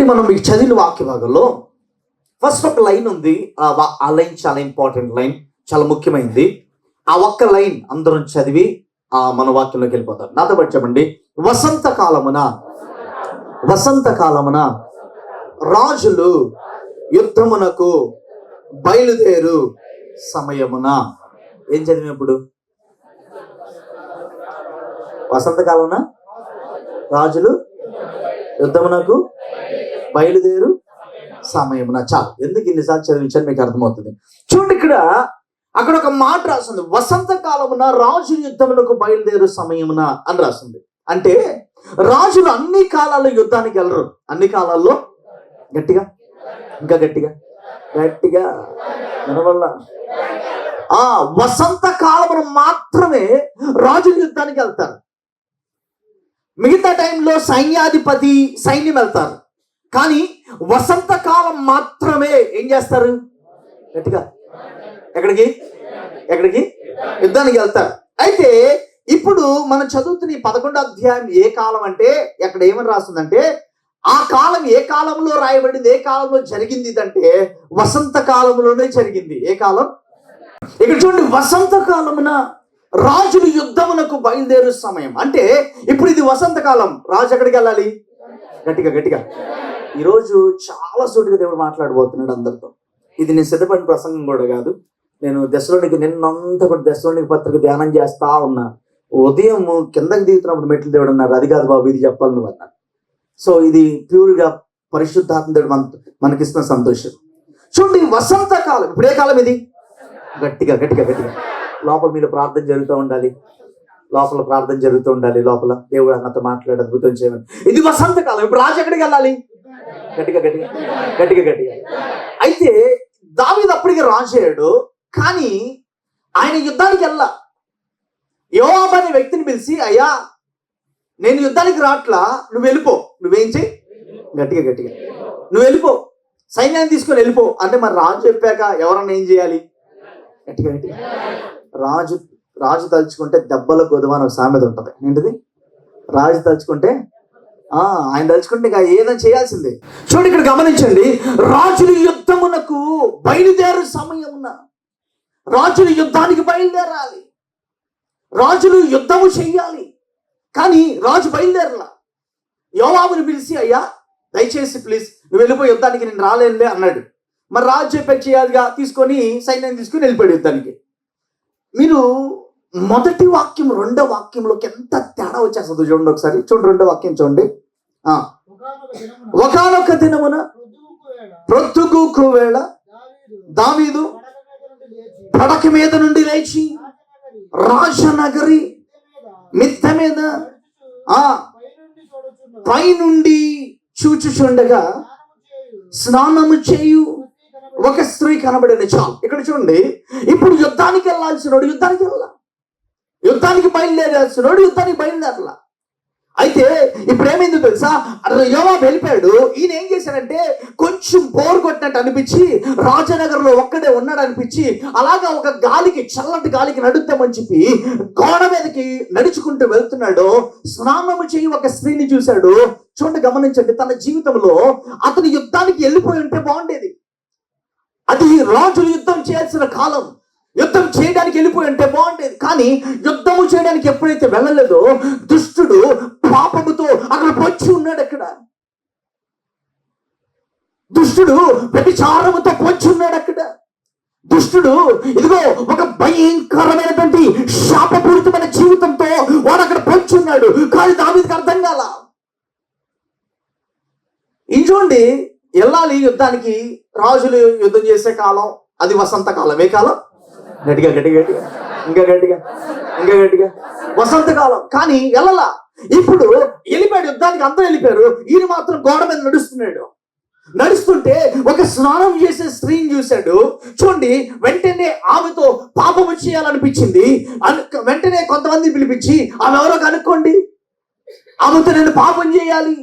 చూడండి, మనం మీకు చదివిన వాక్య భాగంలో ఫస్ట్ ఒక లైన్ ఉంది. ఆ లైన్ చాలా ఇంపార్టెంట్ లైన్, చాలా ముఖ్యమైనది. ఆ ఒక్క లైన్ అందరం చదివి మన వాక్యంలోకి వెళ్ళిపోతారు. నాతో పాటు చెప్పండి. వసంత కాలమున రాజులు యుద్ధమునకు బయలుదేరు సమయమున. ఏం చదివి ఇప్పుడు? వసంతకాలమున రాజులు యుద్ధమునకు బయలుదేరు సమయమున. చాలు, ఎందుకు ఇన్నిసార్లు చదివించాను మీకు అర్థమవుతుంది. చూడండి, అక్కడ ఒక మాట రాస్తుంది, వసంత కాలమున రాజులు యుద్ధమునకు బయలుదేరు సమయమున అని రాస్తుంది. అంటే రాజులు అన్ని కాలాల్లో యుద్ధానికి వెళ్ళరు. అన్ని కాలాల్లో గట్టిగా, ఇంకా గట్టిగా గట్టిగా వినవల్ల వసంత కాలమున మాత్రమే రాజులు యుద్ధానికి వెళ్తారు. మిగతా టైంలో సైన్యాధిపతి, సైన్యం వెళ్తారు. కానీ వసంత కాలం మాత్రమే ఏం చేస్తారు? గట్టిగా ఎక్కడికి యుద్ధానికి వెళ్తారు. అయితే ఇప్పుడు మనం చదువుతున్న 11వ అధ్యాయం ఏ కాలం అంటే, ఎక్కడ ఏమని రాస్తుందంటే, ఆ కాలం ఏ కాలంలో రాయబడింది, ఏ కాలంలో జరిగింది అంటే వసంత కాలంలోనే జరిగింది. ఏ కాలం? ఇక్కడ చూడండి, వసంత కాలమున రాజులు యుద్ధమునకు బయలుదేరు సమయం. అంటే ఇప్పుడు ఇది వసంతకాలం, రాజు ఎక్కడికి వెళ్ళాలి? గట్టిగా. ఈరోజు చాలా సూటిగా దేవుడు మాట్లాడబోతున్నాడు అందరితో. ఇది నేను సిద్ధపడిన ప్రసంగం కూడా కాదు. నేను నిన్నంతా కూడా దశలోనికి పత్రిక ధ్యానం చేస్తా ఉన్నా. ఉదయం కిందకి దిగుతున్నప్పుడు మెట్లు దేవుడు అన్నారు, అది కాదు బాబు, ఇది చెప్పాలి నువ్వు అన్నారు. సో ఇది ప్యూర్గా పరిశుద్ధాత్మ దేవుడు మనకిస్తున్న సంతోషం. చూడండి, వసంత కాలం. ఇప్పుడు ఏ కాలం ఇది? గట్టిగా లోపల మీరు ప్రార్థన జరుగుతూ ఉండాలి. లోపల దేవుడు అన్నతో మాట్లాడి అద్భుతం చేయమని. ఇది వసంత కాలం. ఇప్పుడు రాజు ఎక్కడికి వెళ్ళాలి? గట్టిగా. అయితే దావీదు అప్పటికి రాజు అయ్యాడు. కానీ ఆయన యుద్ధానికి వెళ్ళా. యోవాబు అనే వ్యక్తిని పిలిచి, అయ్యా నేను యుద్ధానికి రాట్లా, నువ్వు వెళ్ళిపో. నువ్వేం చెయ్యి? గట్టిగా నువ్వు వెళ్ళిపో, సైన్యాన్ని తీసుకొని వెళ్ళిపో అంటే, మరి రాజు చెప్పాక ఎవరన్నా ఏం చేయాలి? గట్టిగా రాజు తలుచుకుంటే దెబ్బల గొడవ అని ఒక సామెత ఉంటుంది. ఏంటిది? రాజు తలుచుకుంటే ఆయన తలుచుకుంటే ఇంకా ఏదైనా చేయాల్సిందే. చూడండి, ఇక్కడ గమనించండి, రాజులు యుద్ధమునకు బయలుదేరు సమయమున. రాజులు యుద్ధానికి బయలుదేరాలి, రాజులు యుద్ధము చెయ్యాలి. కానీ రాజు బయలుదేరలా. యోవాబుని పిలిచి, అయ్యా దయచేసి ప్లీజ్ నువ్వు వెళ్ళిపోయి యుద్ధానికి, నేను రాలేనులే అన్నాడు. మరి రాజు చెప్పే చేయాలిగా, తీసుకొని సైన్యాన్ని తీసుకొని వెళ్ళిపోయాడు యుద్ధానికి. మీరు మొదటి వాక్యం రెండో వాక్యంలోకి ఎంత తేడా వచ్చేస్తుంది చూడండి ఒకసారి. చూడండి, రెండో వాక్యం చూడండి. ఒకానొక దినమున ప్రొద్దుగూకు వేళ దావీదు పడక మీద నుండి లేచి రాజనగరి మిద్దె మీద పైనుండి చూచుచుండగా స్నానము చేయు ఒక స్త్రీ కనబడింది. చాలు, ఇక్కడ చూడండి, ఇప్పుడు యుద్ధానికి వెళ్ళాల్సినోడు యుద్ధానికి బయలుదేరాల్సినోడు యుద్ధానికి బయలుదేరలా. అయితే ఇప్పుడు ఏమైందో తెలుసా, యోవాబు వెళ్ళిపోయాడు. ఈయన ఏం చేశాడంటే, కొంచెం బోర్ కొట్టినట్టు అనిపించి రాజనగర్లో ఒక్కడే ఉన్నాడు అనిపించి, అలాగా ఒక చల్లటి గాలికి నడుద్దామని చెప్పి గోడ మీదకి నడుచుకుంటూ వెళ్తున్నాడు. స్నానము చేయి ఒక స్త్రీని చూశాడు. చూడండి, గమనించండి, తన జీవితంలో అతను యుద్ధానికి వెళ్ళిపోయి ఉంటే బాగుండేది. అది రాజులు యుద్ధం చేయాల్సిన కాలం. యుద్ధం చేయడానికి వెళ్ళిపోయి ఉంటే బాగుండేది. కానీ యుద్ధము చేయడానికి ఎప్పుడైతే వెళ్ళలేదో, దుష్టుడు పాపముతో అక్కడ పొంచి ఉన్నాడు. అక్కడ దుష్టుడు వ్యభిచారముతో పొంచి ఉన్నాడు. అక్కడ దుష్టుడు ఇదిగో ఒక భయంకరమైనటువంటి శాపపూరితమైన జీవితంతో వాడు అక్కడ పొంచి ఉన్నాడు. కానీ దావీదుకి అర్థం కాల. చూడండి, వెళ్ళాలి యుద్ధానికి, రాజులు యుద్ధం చేసే కాలం అది వసంతకాలం. ఏ కాలం? గట్టిగా ఇంకా గట్టిగా వసంతకాలం. కానీ వెళ్ళలా. ఇప్పుడు వెళ్ళిపోయాడు యుద్ధానికి, అందరూ వెళ్ళిపోయారు. ఈయన మాత్రం గోడ మీద నడుస్తుంటే ఒక స్నానం చేసే స్త్రీని చూశాడు. చూడండి, వెంటనే ఆమెతో పాపము చేయాలనిపించింది. వెంటనే కొంతమంది పిలిపించి, ఆమె ఎవరో కనుక్కోండి, ఆమెతో నేను పాపం చేయాలి.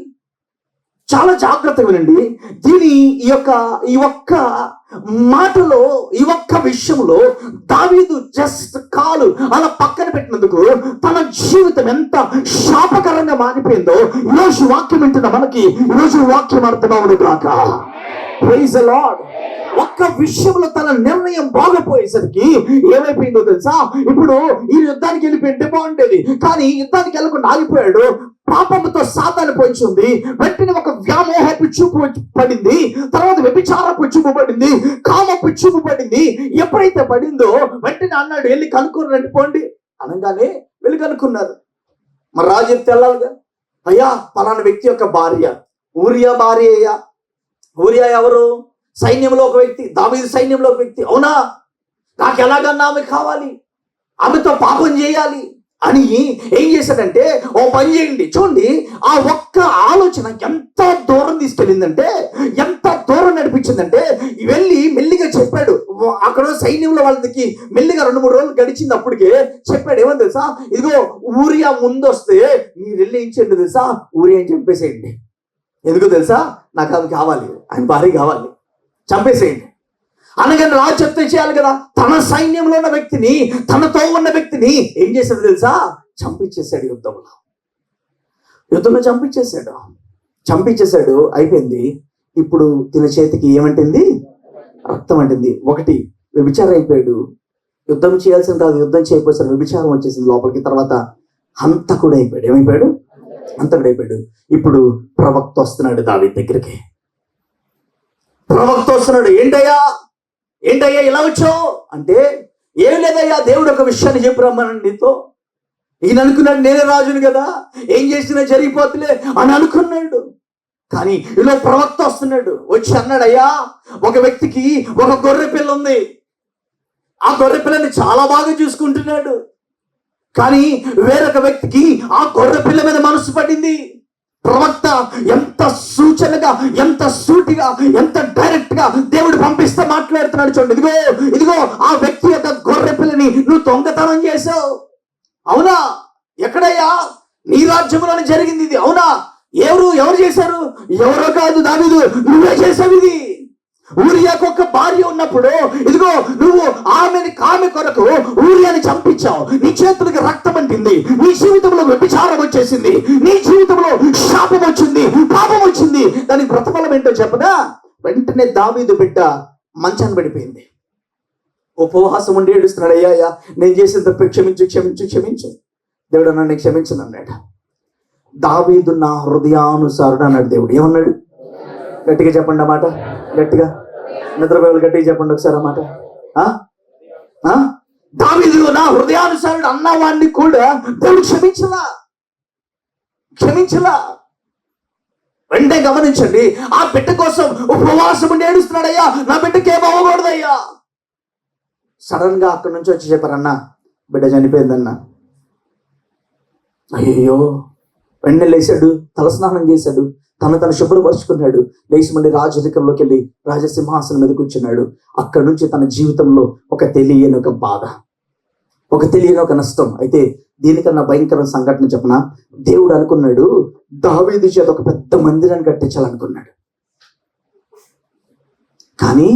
చాలా జాగ్రత్తగా వినండి. ఈ ఒక్క మాటలో, ఈ ఒక్క విషయంలో దావీదు జస్ట్ కాలు అలా పక్కన పెట్టినందుకు తన జీవితం ఎంత శాపకరంగా మారిపోయిందో ఈరోజు వాక్యం వింటున్న మనకి ఈరోజు వాక్యం అర్థమవును కాక. Praise the lord. ఒక్క విషయంలో తన నిర్ణయం బాగపోయేసరికి ఏమైపోయిందో తెలుసా? ఇప్పుడు ఈ యుద్ధానికి వెళ్ళిపోయింటే బాగుండేది, కానీ యుద్ధానికి వెళ్ళకుండా ఆగిపోయాడు. పాపముతో సాతాను పొంచింది, వెంటనే ఒక వ్యామోహపు చూపు పడింది, తర్వాత వ్యభిచారపు చూపు పడింది, కామపు చూపు పడింది. ఎప్పుడైతే పడిందో వెంటనే అన్నాడు, వెళ్ళి కనుక్కోరండి పోండి అనగానే వెళ్ళి కనుక్కున్నారు. మరి రాజు చెప్తే వెళ్ళాలిగా. అయ్యా పలానా వ్యక్తి యొక్క భార్య, ఊరియా భార్య. అయ్యా ఊరియా ఎవరు? సైన్యంలో ఒక వ్యక్తి, దావీదు సైన్యంలో ఒక వ్యక్తి. అవునా, నాకు ఎలాగన్నా ఆమె కావాలి, ఆమెతో పాపం చేయాలి అని ఏం చేశాడంటే, ఓ పని చేయండి. చూడండి, ఆ ఒక్క ఆలోచన ఎంత దూరం తీసుకెళ్ళిందంటే, ఎంత దూరం నడిపించిందంటే, వెళ్ళి మెల్లిగా చెప్పాడు. అక్కడ సైన్యంలో వాళ్ళకి మెల్లిగా 2-3 రోజులు గడిచింది. అప్పటికే చెప్పాడు, ఏమని తెలుసా? ఇదిగో ఊరియా ముందు వస్తే మీరు వెళ్ళి ఏం చేయండి తెలుసా? ఊరియా చంపేసేయండి. ఎందుకో తెలుసా? నాకు ఆమె కావాలి, ఆయన భార్య కావాలి, చంపేసేయండి అనగానే రాజు చెప్తే చేయాలి కదా. తన సైన్యంలో ఉన్న వ్యక్తిని, తనతో ఉన్న వ్యక్తిని ఏం చేశాడు తెలుసా? చంపించేశాడు. యుద్ధంలో చంపించేశాడు. అయిపోయింది. ఇప్పుడు తిన చేతికి ఏమంటుంది? రక్తం అంటుంది. ఒకటి వ్యభిచారం అయిపోయాడు. యుద్ధం చేయాల్సిన కాదు, యుద్ధం చేయకపోతే వ్యభిచారం వచ్చేసింది లోపలికి. తర్వాత హంతకుడు అయిపోయాడు. ఏమైపోయాడు? హంతకుడు అయిపోయాడు. ఇప్పుడు ప్రవక్త వస్తున్నాడు దావీదు దగ్గరికి. ప్రవక్త వస్తున్నాడు. ఏంటయ్యా ఇలా వచ్చావు అంటే, ఏం లేదయ్యా, దేవుడు ఒక విషయాన్ని చెప్పి రమ్మనండి నీతో. ఈయన అనుకున్నాడు నేనే రాజును కదా, ఏం చేసినా జరిగిపోతులే అని అనుకున్నాడు. కానీ ఇలా ప్రవక్త వస్తున్నాడు. వచ్చి అన్నాడు, అయ్యా ఒక వ్యక్తికి ఒక గొర్రె పిల్ల ఉంది, ఆ గొర్రె పిల్లని చాలా బాగా చూసుకుంటున్నాడు. కానీ వేరొక వ్యక్తికి ఆ గొర్రె పిల్ల మీద మనసు పడింది. ప్రవక్త ఎంత సూచనగా, ఎంత సూటిగా, ఎంత డైరెక్ట్ గా దేవుడు పంపిస్తే మాట్లాడుతున్నాడు. చూడండి, ఇదిగో ఆ వ్యక్తి యొక్క గొర్రె పిల్లని నువ్వు దొంగతనం చేసావు. అవునా? ఎక్కడయ్యా? నీ రాజ్యంలోనే జరిగింది ఇది. అవునా? ఎవరు చేశారు? ఎవరో కాదు దావీదు, నువ్వే చేసావు ఇది. ఊరియాకు ఒక భార్య ఉన్నప్పుడు ఇదిగో నువ్వు ఆమె కొరకు ఊరియాని చంపించావు. నీ చేతులకి రక్తం అంటింది, నీ జీవితంలో వ్యభిచారం వచ్చేసింది, నీ జీవితంలో శాపం వచ్చింది, పాపం వచ్చింది. దానికి ప్రతిఫలం ఏంటో చెప్పదా? వెంటనే దావీదు బిడ్డ మంచాన్ని పడిపోయింది. ఉపవాసం ఉండి ఏడుస్తున్నాడు. అయ్యా నేను చేసిన తప్పు క్షమించు. దేవుడు నన్ను క్షమించను అన్నాడు. దావీదు నా హృదయానుసారుడు అన్నాడు దేవుడు. ఏమన్నాడు? గట్టిగా చెప్పండి అన్నమాట. గట్టిగా నిద్రపోయి గట్టిగా చెప్పండి ఒకసారి అన్నమాట. దావీదు నా హృదయానుసారుడు అన్నవాడిని కూడా దేవుడు క్షమించలా. వెంటనే గమనించండి, ఆ బిడ్డ కోసం ఉపవాసం ఉండి ఏడుస్తున్నాడయ్యా, నా బిడ్డకి ఏం అవ్వకూడదయ్యా. సడన్ గా అక్కడి నుంచి వచ్చి చెప్పారన్నా బిడ్డ చనిపోయిందన్నా. అయ్యో వెంటనే లేచాడు, తలస్నానం చేశాడు, తను శుభ్రపరుచుకున్నాడు. లేచి మళ్ళీ రాజరికంలోకి వెళ్ళి రాజసింహాసనం మీద కూర్చున్నాడు. అక్కడి నుంచి తన జీవితంలో ఒక తెలియని ఒక బాధ, ఒక తెలియని ఒక నష్టం. అయితే దీనికన్నా భయంకర సంఘటన చెప్పన, దేవుడు అనుకున్నాడు దావీదు చేత ఒక పెద్ద మందిరాన్ని కట్టించాలనుకున్నాడు. కానీ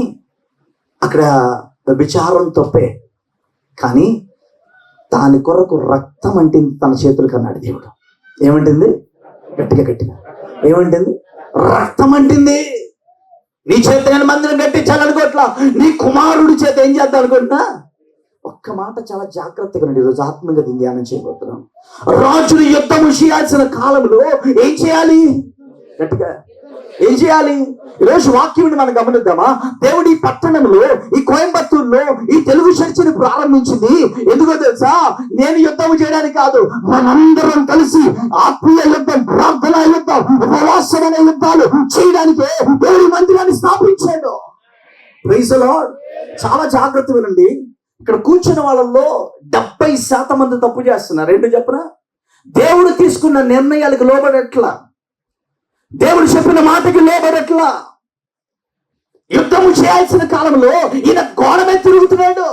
అక్కడ విచారం తప్పే, కానీ దాని కొరకు రక్తం అంటింది తన చేతులకు అన్నాడు దేవుడు. ఏమంటుంది? గట్టిగా ఏమంటుంది? రక్తం అంటింది. నీ చేత నేను మందిరం కట్టించాలనుకోవట్లా, నీ కుమారుడి చేత ఏం చేద్దాం అనుకుంటున్నా. ఒక్క మాట చాలా జాగ్రత్తగా ఉండి ఈరోజు ఆత్మీయంగా దీన్ని ధ్యానం చేయబోతున్నాం. రాజులు యుద్ధము చేయాల్సిన కాలంలో ఏం చేయాలి? గట్టిగా ఏం చేయాలి? ఈరోజు వాక్యం మనం గమనిద్దామా? దేవుడి ఈ పట్టణంలో, ఈ కోయంబత్తూరులో ఈ తెలుగు చర్చిని ప్రారంభించింది ఎందుకో తెలుసా? నేను యుద్ధం చేయడానికి కాదు, మనందరం కలిసి ఆత్మీయ యుద్ధం, ప్రార్థన యుద్ధం, ఉపవాసమైన యుద్ధాలు చేయడానికి దేవుడి మందిరాన్ని స్థాపించాడు. Praise the lord. చాలా జాగ్రత్త వినండి. ఇక్కడ కూర్చున్న వాళ్ళల్లో 70% మంది తప్పు చేస్తున్నారు. ఏంటో చెప్పనా? దేవుడు తీసుకున్న నిర్ణయాలకు లోబడట్లా, దేవుడు చెప్పిన మాటకి లోబడట్లా. యుద్ధము చేయాల్సిన కాలంలో ఈయన గోడ మీద తిరుగుతున్నాడు.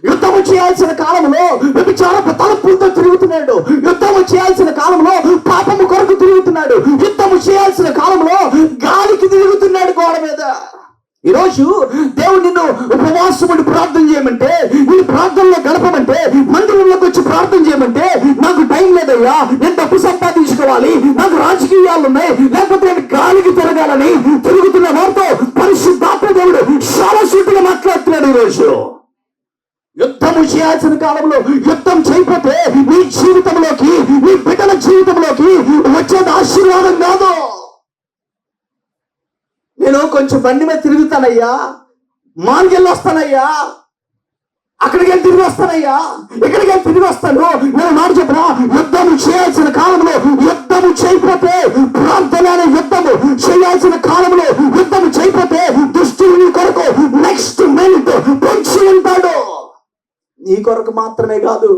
యుద్ధము చేయాల్సిన కాలంలో వ్యభిచారపు తలుపులతో తిరుగుతున్నాడు. యుద్ధము చేయాల్సిన కాలంలో పాపము కొరకు తిరుగుతున్నాడు. యుద్ధము చేయాల్సిన కాలంలో గాలికి తిరుగుతున్నాడు గోడ మీద. ఈరోజు దేవుడు నిన్ను ఉపవాసముడి ప్రార్థన చేయమంటే, నేను ప్రార్థనలో గడపమంటే, మందిరంలోకి వచ్చి ప్రార్థన చేయమంటే, నాకు టైం లేదయ్యా, నేను డబ్బు సంపాదించుకోవాలి, నాకు రాజకీయాలు ఉన్నాయి, లేకపోతే నేను గాలికి తిరగాలని తిరుగుతున్న వారితో పరిశుద్ధాత్మ దేవుడు చాలా సూటిగా మాట్లాడుతున్నాడు. ఈరోజు యుద్ధము చేయాల్సిన కాలంలో యుద్ధం చేయకపోతే నీ జీవితంలోకి, నీ బిడ్డల జీవితంలోకి వచ్చేది ఆశీర్వాదం కాదు. నేను కొంచెం బండి మీద తిరుగుతానయ్యా, మాల్కెళ్ళి వస్తానయ్యా, అక్కడికి వెళ్ళి తిరిగి వస్తానయ్యా, ఇక్కడికి వెళ్ళి తిరిగి వస్తాను. నేను మాట చెప్పిన యుద్ధము చేయాల్సిన కాలంలో యుద్ధము చేయకపోతే, ప్రార్థన అనే యుద్ధము చేయాల్సిన కాలంలో యుద్ధము చేయకపోతే దుష్టుని కొరకు నెక్స్ట్ మినిట్ పొంచి ఉంటాడు. నీ కొరకు మాత్రమే కాదు,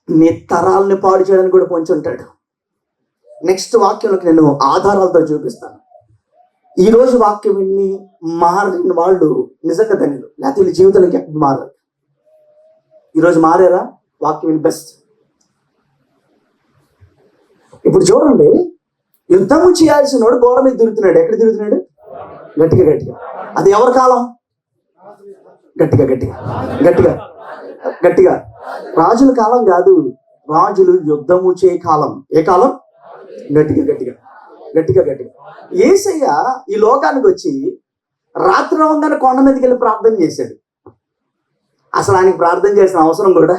నీ తరాలని పాడు చేయడానికి కూడా పొంచి ఉంటాడు. నెక్స్ట్ వాక్యంలోకి నేను ఆధారాలతో చూపిస్తాను. ఈరోజు వాక్యం విని మారిన వాళ్ళు నిజంగా ధన్యులు, లేకపోతే వీళ్ళ జీవితంలోకి ఎక్కడ మారారు. ఈరోజు మారారా? వాక్యం విని బెస్ట్. ఇప్పుడు చూడండి, యుద్ధము చేయాల్సిన వాడు గోడ మీద తిరుగుతున్నాడు. ఎక్కడ తిరుగుతున్నాడు? గట్టిగా గట్టిగా. అది ఎవరి కాలం? గట్టిగా గట్టిగా గట్టిగా గట్టిగా. రాజుల కాలం కాదు, రాజులు యుద్ధము చేయ కాలం. ఏ కాలం? గట్టిగా గట్టిగా గట్టిగా గట్టిగా. యేసయ్య ఈ లోకానికి వచ్చి రాత్రి ఉందని కొండ మీదకి వెళ్ళి ప్రార్థన చేశాడు. అసలు ఆయనకి ప్రార్థన చేసిన అవసరం కూడా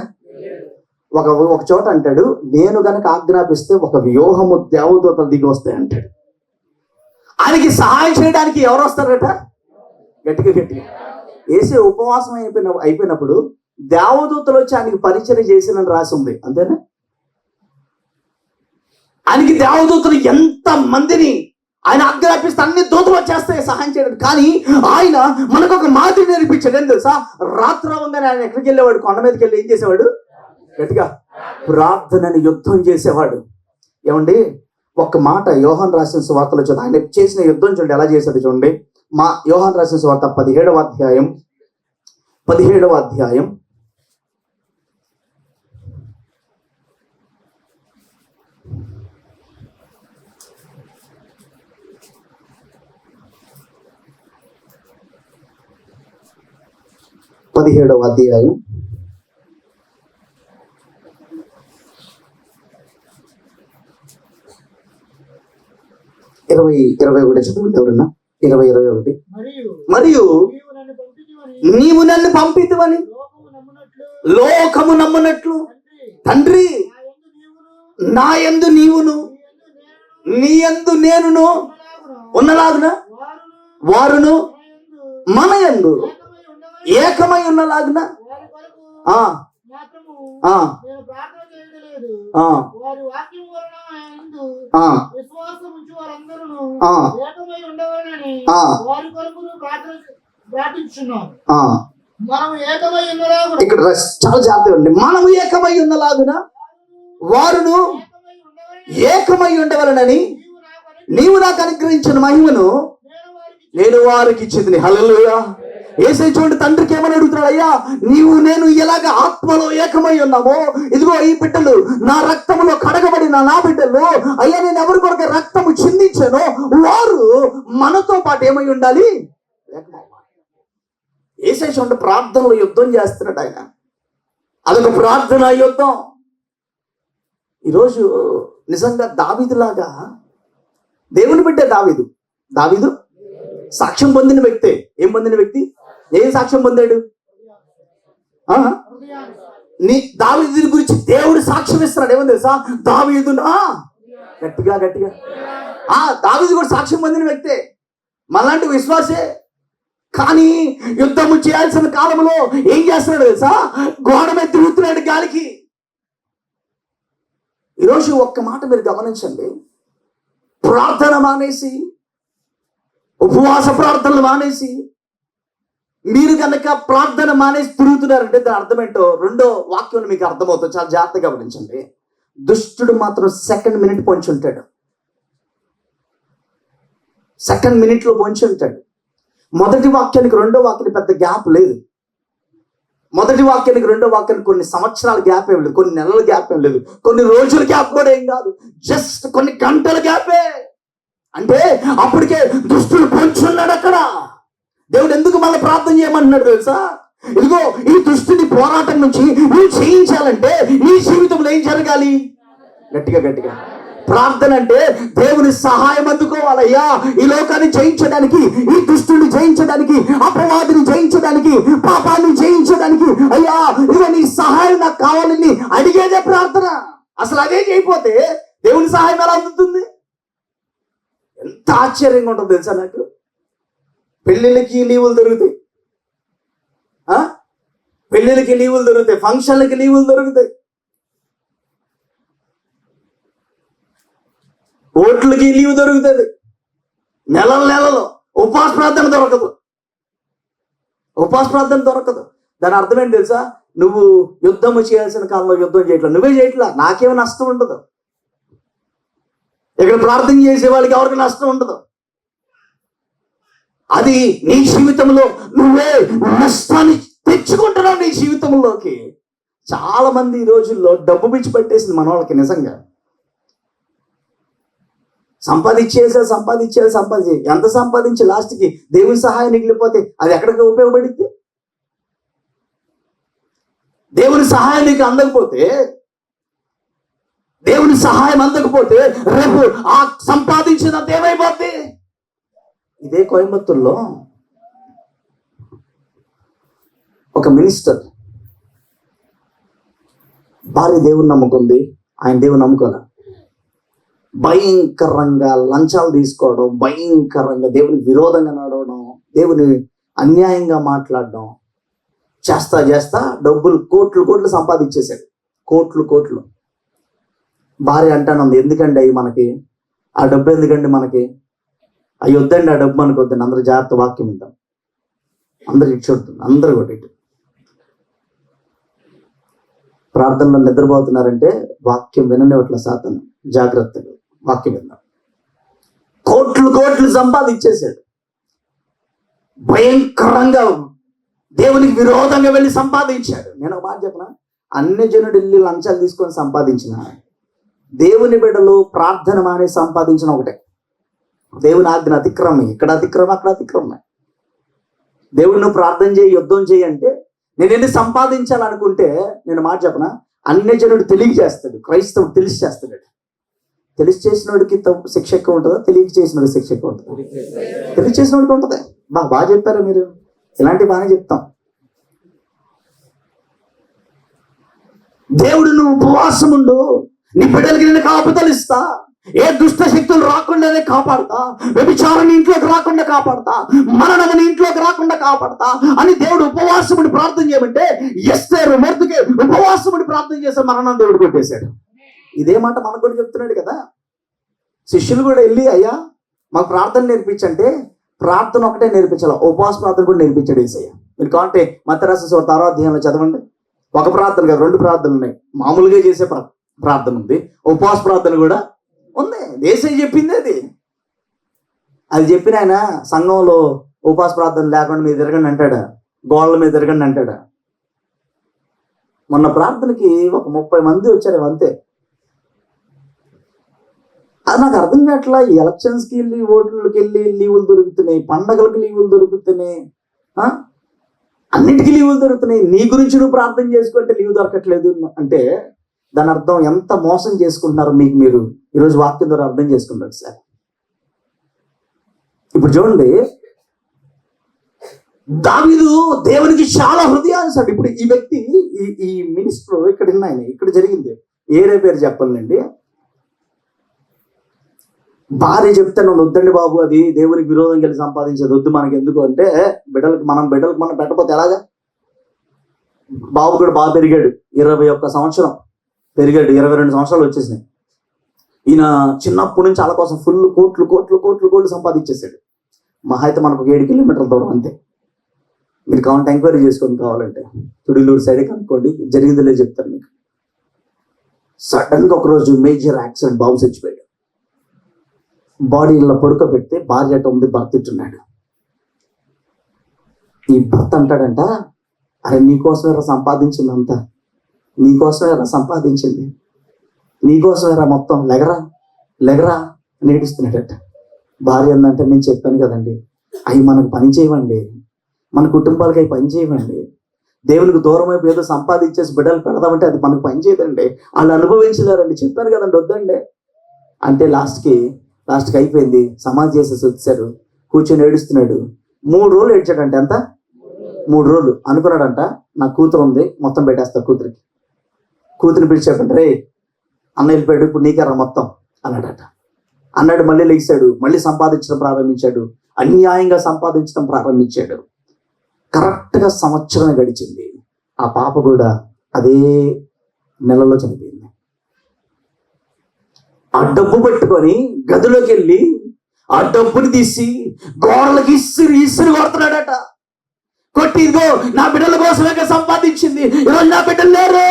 ఒక చోట అంటాడు, నేను గనక ఆజ్ఞాపిస్తే ఒక వ్యూహము దేవదూతలు దిగి వస్తాయి అంటాడు. ఆయనకి సహాయం చేయడానికి ఎవరు వస్తారట? గట్టిగా గట్టిగా. యేసే ఉపవాసం అయిపోయినప్పుడు దేవదూతలు వచ్చి ఆయనకి పరిచయం చేసినని రాసి ఉంది, అంతేనా? ఆయనకి దేవదూతలు ఎంత మందిని ఆయన ఆజ్ఞాపిస్తే అన్ని దూతలు వచ్చేస్తాయి సహాయం చేయడం. కానీ ఆయన మనకు ఒక మాదిరి నేర్పించాడు. ఏం తెలుసా? రాత్రి అవగానే ఆయన ఎక్కడికి వెళ్ళేవాడు? కొండ మీదకి వెళ్ళి ఏం చేసేవాడు? గట్టిగా ప్రార్థనని యుద్ధం చేసేవాడు. ఏమండి, ఒక్క మాట యోహాను రాసిన సువార్తలో చూద్దాం. ఆయన చేసిన యుద్ధం చూడండి ఎలా చేశాడు చూడండి. యోహాను రాసిన సువార్త 17వ అధ్యాయం 17వ అధ్యాయం 21 చదవండి ఎవరన్నా. 20-21. మరియు నీవు నన్ను పంపితివని లోకము నమ్మునట్లు తండ్రి నా యందు నీవును నీ యందు నేనును ఉన్నలాగున వారును మన యందు ఏకమై ఉన్నలాగున ఇక్కడ చాలా జాగ్రత్తగా ఉండండి. మనము ఏకమై ఉన్నలాగున వారును ఏకమై ఉండవలనని నీవు నాకు అనుగ్రహించిన మహిమను నేను వారికి ఇచ్చింది. హల్లెలూయా. యేసయ్య చూడండి, తండ్రికి ఏమని అడుగుతున్నాడు? అయ్యా, నీవు నేను ఎలాగ ఆత్మలో ఏకమై ఉన్నామో, ఇదిగో ఈ బిడ్డలు నా రక్తములో కడగబడిన నా బిడ్డలు, అయ్యా నేను ఎవరి కొరకు రక్తము చిందించానో వారు మనతో పాటు ఏమై ఉండాలి? యేసయ్య చూడండి, ప్రార్థనలో యుద్ధం చేస్తున్నాడు ఆయన. అదొక ప్రార్థన యుద్ధం. ఈరోజు నిజంగా దావీదులాగా దేవుని బిడ్డే దావీదు సాక్ష్యం పొందిన వ్యక్తే. ఏం పొందిన వ్యక్తి? ఏం సాక్ష్యం పొందాడు? దావీదు గురించి దేవుడు సాక్ష్యం ఇస్తున్నాడు. ఏమని తెలుసా? దావీదునా. గట్టిగా గట్టిగా. దావీదు కూడా సాక్ష్యం పొందిన వ్యక్తే, మనలాంటి విశ్వాసే. కానీ యుద్ధము చేయాల్సిన కాలంలో ఏం చేస్తున్నాడు తెలుసా? గోడ మీద తిరుగుతున్నాడు గాలికి. ఈరోజు ఒక్క మాట మీరు గమనించండి. ప్రార్థన మానేసి, ఉపవాస ప్రార్థనలు మానేసి, మీరు కనుక ప్రార్థన మానేసి తిరుగుతున్నారంటే దాని అర్థం ఏంటో రెండో వాక్యం మీకు అర్థమవుతుంది. చాలా జాగ్రత్తగా గమనించండి. దుష్టుడు మాత్రం సెకండ్ మినిట్ పొంచి ఉంటాడు. సెకండ్ మినిట్లో పొంచి ఉంటాడు. మొదటి వాక్యానికి రెండో వాక్యానికి పెద్ద గ్యాప్ లేదు. మొదటి వాక్యానికి రెండో వాక్యానికి కొన్ని సంవత్సరాల గ్యాప్ ఏం లేదు, కొన్ని నెలల గ్యాప్ ఏం లేదు, కొన్ని రోజుల గ్యాప్ కూడా ఏం కాదు, జస్ట్ కొన్ని గంటల గ్యాపే. అంటే అప్పటికే దుష్టుడు పొంచున్నాడు అక్కడ. దేవుడు ఎందుకు మళ్ళీ ప్రార్థన చేయమంటున్నాడు తెలుసా? ఇదిగో ఈ దుష్టుని పోరాటం నుంచి నువ్వు చేయించాలంటే నీ జీవితంలో ఏం జరగాలి? గట్టిగా గట్టిగా ప్రార్థన అంటే దేవుని సహాయం అందుకోవాలయ్యా. ఈ లోకాన్ని జయించడానికి, ఈ దుష్టుని జయించడానికి, అపవాదిని జయించడానికి, పాపాన్ని జయించడానికి అయ్యా ఇదిగో నీ సహాయం నాకు కావాలని అడిగేదే ప్రార్థన. అసలు అదే చేయకపోతే దేవుని సహాయం ఎలా అందుతుంది? ఎంత ఆశ్చర్యంగా ఉంటుంది తెలుసా నాకు. పెళ్ళిళ్ళకి లీవులు దొరుకుతాయి, పెళ్ళిళ్ళకి లీవులు దొరుకుతాయి, ఫంక్షన్లకి లీవులు దొరుకుతాయి, ఓట్లకి లీవ్ దొరుకుతుంది, నెలలో ఉపవాస ప్రార్థన దొరకదు, ఉపవాస ప్రార్థన దొరకదు. దాని అర్థం ఏంటి తెలుసా? నువ్వు యుద్ధము చేయాల్సిన కాలంలో యుద్ధం చేయట్లా, నువ్వే చేయట్లా, నాకేమో నష్టం ఉండదు. ఇక్కడ ప్రార్థన చేసే వాళ్ళకి ఎవరికి నష్టం ఉండదు. అది నీ జీవితంలో నువ్వే నష్టాన్ని తెచ్చుకుంటున్నావు నీ జీవితంలోకి. చాలా మంది ఈ రోజుల్లో డబ్బు పిచ్చి పట్టేసింది మన వాళ్ళకి. నిజంగా సంపాదించేసే ఎంత సంపాదించి లాస్ట్కి దేవుని సహాయం మిగిలిపోతే అది ఎక్కడికి ఉపయోగపడింది? దేవుని సహాయం నీకు అందకపోతే, దేవుని సహాయం అందకపోతే రేపు ఆ సంపాదించినంత ఏమైపోద్ది? ఇదే కోయంబత్తూరులో ఒక మినిస్టర్ భార్య దేవుని నమ్ముకుంది, ఆయన దేవుని నమ్ముకోలే. భయంకరంగా లంచాలు తీసుకోవడం, భయంకరంగా దేవునికి విరోధంగా నడవడం, దేవుని అన్యాయంగా మాట్లాడడం చేస్తా డబ్బులు కోట్లు సంపాదించేశాడు. కోట్లు. భార్య అంటానంది, ఎందుకండి అవి మనకి, ఆ డబ్బు ఎందుకండి మనకి, అవి వద్దండి, ఆ డబ్బు మనకు వద్దండి. అందరూ జాగ్రత్త, వాక్యం వింటాం, అందరు ఇచ్చుడుతుంది, అందరూ కూడా ఇటు ప్రార్థనలో నిద్రపోతున్నారంటే వాక్యం విననివ్వట్ల సాతాను. జాగ్రత్తగా వాక్యం విందాం. కోట్లు సంపాదించేశాడు. భయంకరంగా దేవునికి విరోధంగా వెళ్ళి సంపాదించాడు. నేను ఒక మాట చెప్పనా, అన్ని జనుడు వెళ్ళి లంచాలు తీసుకొని సంపాదించిన, దేవుని బిడ్డలు ప్రార్థన మానే సంపాదించిన ఒకటే. దేవుని ఆజ్ఞ అతిక్రమే, ఇక్కడ అతిక్రమ, అక్కడ అతిక్రమే. దేవుడు నువ్వు ప్రార్థన చేయి, యుద్ధం చేయి అంటే నేను ఎన్ని సంపాదించాలనుకుంటే, నేను మాట చెప్పనా, అన్ని జనుడు తెలియజేస్తాడు, క్రైస్తవుడు తెలిసి చేస్తాడు. తెలిసి చేసినోడికి శిక్ష ఎక్కువ ఉంటుందా, తెలియక చేసినోడికి శిక్ష ఎక్కువ ఉంటుందా? తెలిసి చేసినోడికి ఉంటుంది. బాగా చెప్పారా మీరు, ఇలాంటివి బాగానే చెప్తాం. దేవుడు నువ్వు ఉపవాసం ఉండు, నీ బిడ్డలకి నేను కాపుదలు ఇస్తా, ఏ దుష్ట శక్తులు రాకుండానే కాపాడతా, వ్యభిచారం ఇంట్లోకి రాకుండా కాపాడతా, మరణం ఇంట్లోకి రాకుండా కాపాడతా అని దేవుడు ఉపవాసముడి ప్రార్థన చేయమంటే ఎస్తేరు మొర్దుకే ఉపవాసముడి ప్రార్థన చేసే మరణం దేవుడు కొట్టేశాడు. ఇదే మాట మనకు కూడా చెప్తున్నాడు కదా. శిష్యులు కూడా వెళ్ళి, అయ్యా మాకు ప్రార్థన నేర్పించంటే ప్రార్థన ఒకటే నేర్పించాలి, ఉపవాస ప్రార్థన కూడా నేర్పించాడు యేసయ్య. మీరు కాంటే మత్తయి రాసిన సువార్త 6వ అధ్యాయంలో చదవండి. ఒక ప్రార్థన కాదు, 2 ప్రార్థనలు ఉన్నాయి. మామూలుగా చేసే ప్రార్థన ఉంది, ఉపవాస ప్రార్థన కూడా ఉంది. యేసయ్య చెప్పింది అది చెప్పిన ఆయన సంఘంలో ఉపవాస ప్రార్థన లేకుండా మీరు తిరగండి అంటాడా, గోడల మీద తిరగండి అంటాడా? మొన్న ప్రార్థనకి ఒక 30 మంది వచ్చారు అంతే. అది నాకు అర్థం కావట్లా. ఈ ఎలక్షన్స్కి వెళ్ళి, ఓట్లకి వెళ్ళి లీవులు దొరుకుతున్నాయి, పండగలకు లీవులు దొరుకుతున్నాయి, అన్నిటికీ లీవులు దొరుకుతున్నాయి. నీ గురించి నువ్వు ప్రార్థన చేసుకుంటే లీవ్ దొరకట్లేదు అంటే దాని అర్థం ఎంత మోసం చేసుకుంటున్నారు మీకు మీరు ఈరోజు వాక్యం ద్వారా అర్థం చేసుకుంటారు సార్. ఇప్పుడు చూడండి, దావీదు దేవునికి చాలా హృదయాన్సాడు. ఇప్పుడు ఈ వ్యక్తి, ఈ మినిస్టర్ ఇక్కడ ఆయన, ఇక్కడ జరిగింది ఏరే పేరు చెప్పాలండి. భార్య చెప్తే నువ్వు వద్దండి బాబు, అది దేవునికి విరోధం కలిసి సంపాదించేది వద్దు మనకి, ఎందుకు అంటే బిడ్డలకు మనం పెట్టకపోతే ఎలాగా. బాబు కూడా బాగా పెరిగాడు, 21 సంవత్సరం పెరిగాడు, 22 సంవత్సరాలు వచ్చేసినాయి. ఈయన చిన్నప్పటి నుంచి వాళ్ళ కోసం ఫుల్ కోట్లు సంపాదించేసాడు. మహా అయితే మనకు 7 కిలోమీటర్ల దూరం అంతే. మీరు కావాలంటే ఎంక్వైరీ చేసుకొని కావాలంటే తుడిలూరు సైడే కనుక్కోండి, జరిగింది లేదు చెప్తాను మీకు. సడన్ గా ఒకరోజు మేజర్ యాక్సిడెంట్, బాబు చచ్చిపోయాడు. బాడీ ఇలా పడుకోబెడితే భార్య అట ఉంది, భర్త ఇట్టున్నాడు. ఈ భర్త అంటాడంట, అరే నీకోసమేరా సంపాదించిందంతా, నీకోసమేరా సంపాదించింది, నీకోసమేరా మొత్తం, లెగరా లెగరా అని ఏడుస్తున్నాడట. భార్య అందంటే నేను చెప్పాను కదండి, అవి మనకు పని చేయవండి, మన కుటుంబాలకి అవి పని చేయవండి. దేవునికి దూరం అయిపోయి ఏదో సంపాదించేసి బిడ్డలు పెడదామంటే అది మనకు పని చేయదండి. వాళ్ళు అనుభవించలేరండి, చెప్పాను కదండి వద్దండి అంటే లాస్ట్కి అయిపోయింది. సమాధి చేసేసి వచ్చాడు, కూర్చొని ఏడుస్తున్నాడు. 3 రోజులు ఏడ్చాడంట. ఎంత? 3 రోజులు అనుకున్నాడంట, నా కూతురు ఉంది మొత్తం పెట్టేస్తా కూతురికి. కూతురిని పిలిచాడంట, రే అన్న వెళ్ళిపోయాడు, ఇప్పుడు నీకెరా మొత్తం అన్నాడట. అన్నాడు, మళ్ళీ లేచాడు, మళ్ళీ సంపాదించడం ప్రారంభించాడు, అన్యాయంగా సంపాదించడం ప్రారంభించాడు. కరెక్ట్గా సంవత్సరం గడిచింది. ఆ పాప కూడా అదే నెలలో చనిపోయింది. ఆ డబ్బు పట్టుకొని గదిలోకి వెళ్ళి ఆ డబ్బుని తీసి గోడలకి ఇసురు కొడుతున్నాడట. కొట్టి, ఇదిగో నా బిడ్డల కోసమే సంపాదించింది, ఈరోజు నా బిడ్డలు లేరు.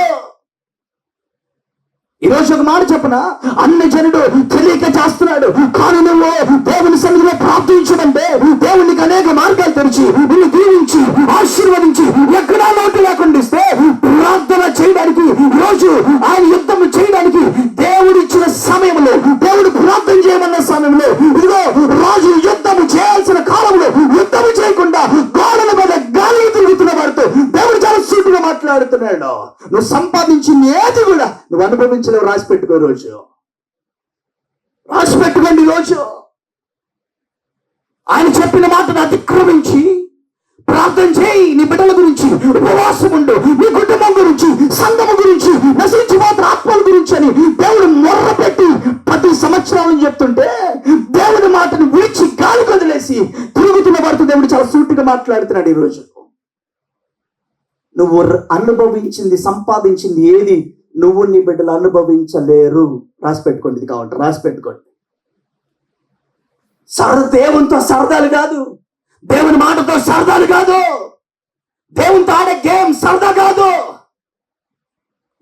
ఈరోజు ఒక మాట చెప్పన, అన్ని జనుడు తెలియక చేస్తున్నాడు, కానీ నువ్వు దేవుని సన్నిధిలో ప్రార్థించడంటే దేవునికి అనేక మార్గాలు తెరిచి నిన్ను దీవించి ఆశీర్వదించి ఎక్కడా లోటు లేకుండా ఇస్తే ప్రార్థన చేయడానికి, రోజు ఆయన యుద్ధం చేయడానికి దేవుడిచ్చిన సమయంలో, దేవుడు ప్రార్థన చేయమన్న సమయంలో, ఇదిగో రాజు యుద్ధము చేయాల్సిన కాలంలో యుద్ధము చేయకుండా గోడల మీద గాలి తిరుగుతున్న వాడితో దేవుడు చాలా సూటిగా మాట్లాడుతున్నాడు. నువ్వు సంపాదించింది ఏది కూడా నువ్వు అనుభవించలేవు. రాసి పెట్టుకో, రోజు రాసి పెట్టుకోండి. రోజు ఆయన చెప్పిన మాటను అతిక్రమించి ప్రార్థన చేయి. నీ బిడ్డల గురించి ఉపవాసం ఉండు, నీ కుటుంబం గురించి, సంఘము గురించి, నశించిపోతున్న ఆత్మల గురించి అని దేవుడు మొర్ర పెట్టి 10 సంవత్సరాలను చెప్తుంటే దేవుడి మాటను విడిచి గాలి వదిలేసి తిరుగుతున్న వారితో దేవుడు చాలా సూటిగా మాట్లాడుతున్నాడు. ఈరోజు నువ్వు అనుభవించింది, సంపాదించింది ఏది నువ్వు నీ బిడ్డలు అనుభవించలేరు. రాసి పెట్టుకోండి, ఇది కావాలి, రాసి పెట్టుకోండి. దేవునితో సరదాలు కాదు, దేవుని మాటతో సరదాలు కాదు, దేవునితో ఆడే గేమ్ సరదా కాదు.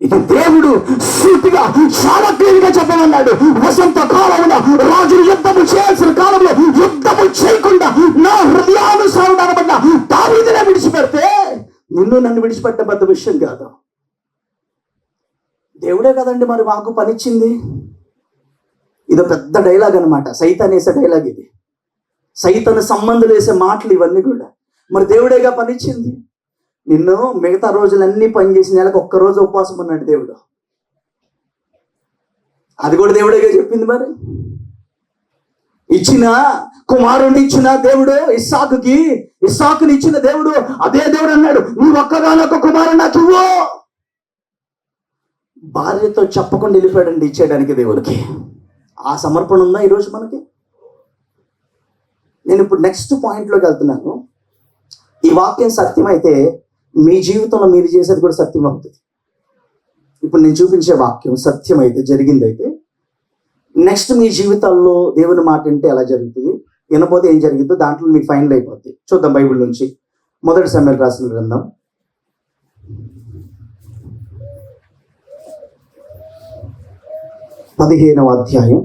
ఇది దేవుడు సూటిగా చాలా క్లియర్గా చెప్పమన్నాడు. వసంత కాలంలో రాజులు యుద్ధము చేయాల్సిన కాలంలో యుద్ధము చేయకుండా నా హృదయానుసారుడు అనబడ్డ దావీదునే విడిచిపెడితే నిన్ను నన్ను విడిచిపెట్టే పెద్ద విషయం కాదు. దేవుడే కదండి మరి మాకు పనిచ్చింది. ఇది పెద్ద డైలాగ్ అనమాట, సైతాన్ వేసే డైలాగ్ ఇది. సైతాన్ సంబంధాలు వేసే మాటలు ఇవన్నీ కూడా. మరి దేవుడేగా పనిచ్చింది. నిన్ను మిగతా రోజులన్నీ పనిచేసి నెలకు ఒక్కరోజు ఉపవాసం ఉన్నాడు దేవుడు. అది కూడా దేవుడేగా చెప్పింది. మరి ఇచ్చిన కుమారుడిని ఇచ్చిన దేవుడు ఇస్సాకుని ఇచ్చిన దేవుడు అదే దేవుడు అన్నాడు, నీ ఒక్కగానొక్క కుమారుడు నాకు ఇవ్వు. భార్యతో చెప్పకుండా వెళ్ళిపోయాడండి ఇచ్చేయడానికి దేవుడికి. ఆ సమర్పణ ఉందా ఈరోజు మనకి? నేను ఇప్పుడు నెక్స్ట్ పాయింట్లోకి వెళ్తున్నాను. ఈ వాక్యం సత్యం అయితే మీ జీవితంలో మీరు చేసేది కూడా సత్యం అవుతుంది. ఇప్పుడు నేను చూపించే వాక్యం సత్యం అయితే, జరిగిందైతే, నెక్స్ట్ మీ జీవితాల్లో దేవుని మాట వింటే ఎలా జరుగుతుంది, వినపోతే ఏం జరుగుతుందో దాంట్లో మీకు ఫైనల్ అయిపోద్ది. చూద్దాం బైబిల్ నుంచి 1 సమూయేలు రాసిన గ్రంథం 15వ అధ్యాయం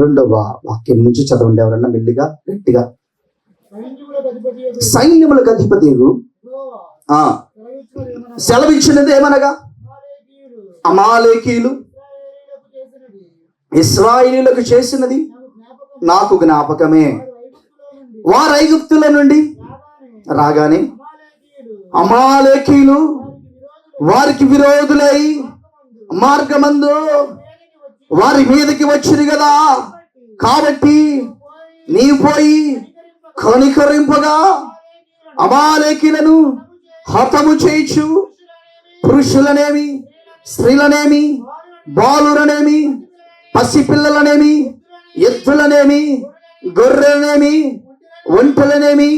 2వ వాక్యం నుంచి చదవండి ఎవరన్నా మెల్లిగా గట్టిగా. సైన్యములకు అధిపతి సెలవిచ్చినది ఏమనగా, అమాలేకీయులు ఇశ్రాయేలీయులకు చేసినది నాకు జ్ఞాపకమే. వారు ఐగుప్తుల నుండి రాగానే అమాలేకీయులు వారికి విరోధులై మార్గమందు వారి మీదకి వచ్చింది కదా, కాబట్టి నీ పోయి కనికరింపగా అమాలేకీయులను హతము చేయించు, పురుషులనేమి, స్త్రీలనేమి, బాలురనేమి, పసిపిల్లలనేమి, ఎద్దులనేమి, గొర్రెలనేమి, ఒంటెలనేమి,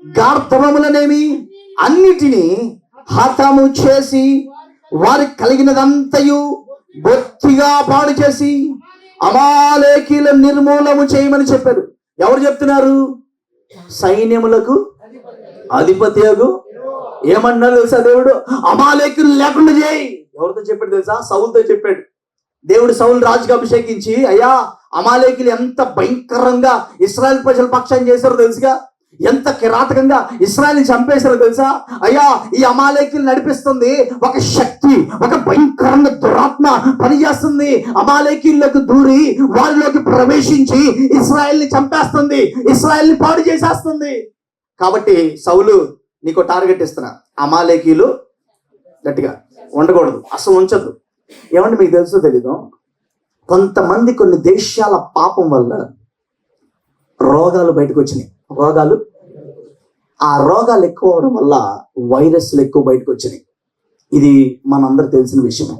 గార్ధవములనేమి అన్నిటినీ హతము చేసి వారికి కలిగినదంతయు బొత్తిగా పాడు చేసి అమాలేకీల నిర్మూలము చేయమని చెప్పారు. ఎవరు చెప్తున్నారు? సైన్యములకు అధిపతియగు ఏమన్నారు తెలుసా దేవుడు? అమాలేకీలు లేకుండా చేయి. ఎవరితో చెప్పాడు తెలుసా? సౌలుతో చెప్పాడు. దేవుడు సౌలు రాజుగా అభిషేకించి, అయ్యా అమాలేకీలు ఎంత భయంకరంగా ఇశ్రాయేల్ ప్రజల పక్షాన్ని చేశారో తెలుసుగా, ఎంత కిరాతకంగా ఇశ్రాయేల్ని చంపేశారో తెలుసా, అయ్యా ఈ అమాలేకీలు నడిపిస్తుంది ఒక శక్తి, ఒక భయంకరంగా దురాత్మ పనిచేస్తుంది. అమాలేకీల్లోకి దూరి వారిలోకి ప్రవేశించి ఇశ్రాయేల్ని చంపేస్తుంది, ఇశ్రాయేల్ని పాడు చేసేస్తుంది. కాబట్టి సౌలు, నీకు టార్గెట్ ఇస్తున్నా, అమాలేకీలు గట్టిగా ఉండకూడదు, అసలు ఉంచదు. ఏమంటే మీకు తెలుసో తెలీదు, కొంతమంది కొన్ని దేశాల పాపం వల్ల రోగాలు బయటకు వచ్చినాయి. ఆ రోగాలు ఎక్కువ అవడం వల్ల వైరస్లు ఎక్కువ బయటకు వచ్చినాయి. ఇది మనందరికి తెలిసిన విషయమే.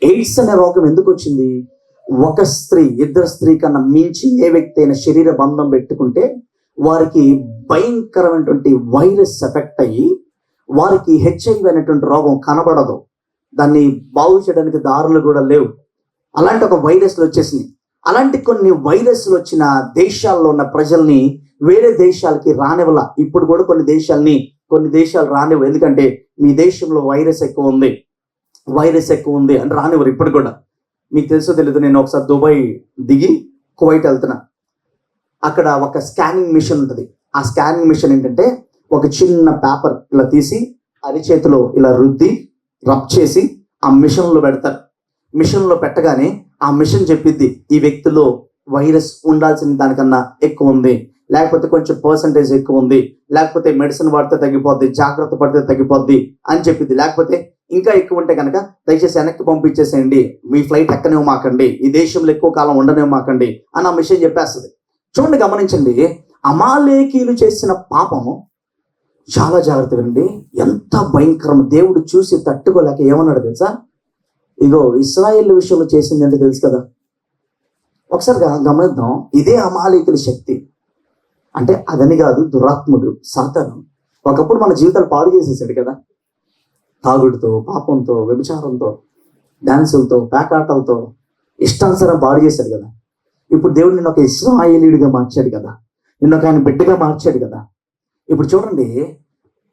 ఎయిడ్స్ అనే రోగం ఎందుకు వచ్చింది? ఒక స్త్రీ, ఇద్దరు స్త్రీ కన్నా మించి ఏ వ్యక్తి అయినా శరీర బంధం పెట్టుకుంటే వారికి భయంకరమైనటువంటి వైరస్ ఎఫెక్ట్ అయ్యి వారికి హెచ్ఐవి అనేటువంటి రోగం కనబడదు, దాన్ని బాగు చేయడానికి దారులు కూడా లేవు. అలాంటి ఒక వైరస్లు వచ్చేసినాయి. అలాంటి కొన్ని వైరస్లు వచ్చిన దేశాల్లో ఉన్న ప్రజల్ని వేరే దేశాలకి రానివ్వాల. ఇప్పుడు కూడా కొన్ని దేశాలు రానివ్వు, ఎందుకంటే మీ దేశంలో వైరస్ ఎక్కువ ఉంది అని రానివ్వరు ఇప్పుడు కూడా. మీకు తెలుసో తెలియదు, నేను ఒకసారి దుబాయ్ దిగి కువైట్ వెళ్తున్నా. అక్కడ ఒక స్కానింగ్ మిషన్ ఉంటుంది. ఆ స్కానింగ్ మిషన్ ఏంటంటే ఒక చిన్న పేపర్ ఇలా తీసి అరిచేతిలో ఇలా రుద్ది రబ్ చేసి ఆ మిషన్లో పెడతారు. మిషన్లో పెట్టగానే ఆ మిషన్ చెప్పిద్ది ఈ వ్యక్తిలో వైరస్ ఉండాల్సిన దానికన్నా ఎక్కువ ఉంది, లేకపోతే కొంచెం పర్సంటేజ్ ఎక్కువ ఉంది, లేకపోతే మెడిసిన్ వాడితే తగ్గిపోద్ది, జాగ్రత్త పడితే తగ్గిపోద్ది అని చెప్పింది. లేకపోతే ఇంకా ఎక్కువ ఉంటే కనుక దయచేసి వెనక్కి పంపించేసేయండి, మీ ఫ్లైట్ ఎక్కనివ్వమాకండి, ఈ దేశంలో ఎక్కువ కాలం ఉండనివ్వమాకండి అని ఆ మిషన్ చెప్పేస్తుంది. చూడండి, గమనించండి, అమాలేకీలు చేసిన పాపం చాలా జాగ్రత్త వినండి, ఎంత భయంకరం. దేవుడు చూసి తట్టుకోలేక ఏమన్నాడు తెలుసా? ఇగో ఇశ్రాయేల్ విషయంలో చేసింది అంటే తెలుసు కదా. ఒకసారి గమనిద్దాం. ఇదే అమాలేకీల శక్తి అంటే అదని కాదు, దురాత్ముడు సాతాను ఒకప్పుడు మన జీవితాలు పాడు చేసేసాడు కదా, తాగుడుతో, పాపంతో, వ్యభిచారంతో, డాన్సులతో, పేకాటలతో ఇష్టానుసారం పాడు చేశాడు కదా. ఇప్పుడు దేవుడు నిన్ను ఒక ఇశ్రాయేలీయుడిగా మార్చాడు కదా, నిన్ను ఒక ఆయన బిడ్డగా మార్చాడు కదా. ఇప్పుడు చూడండి,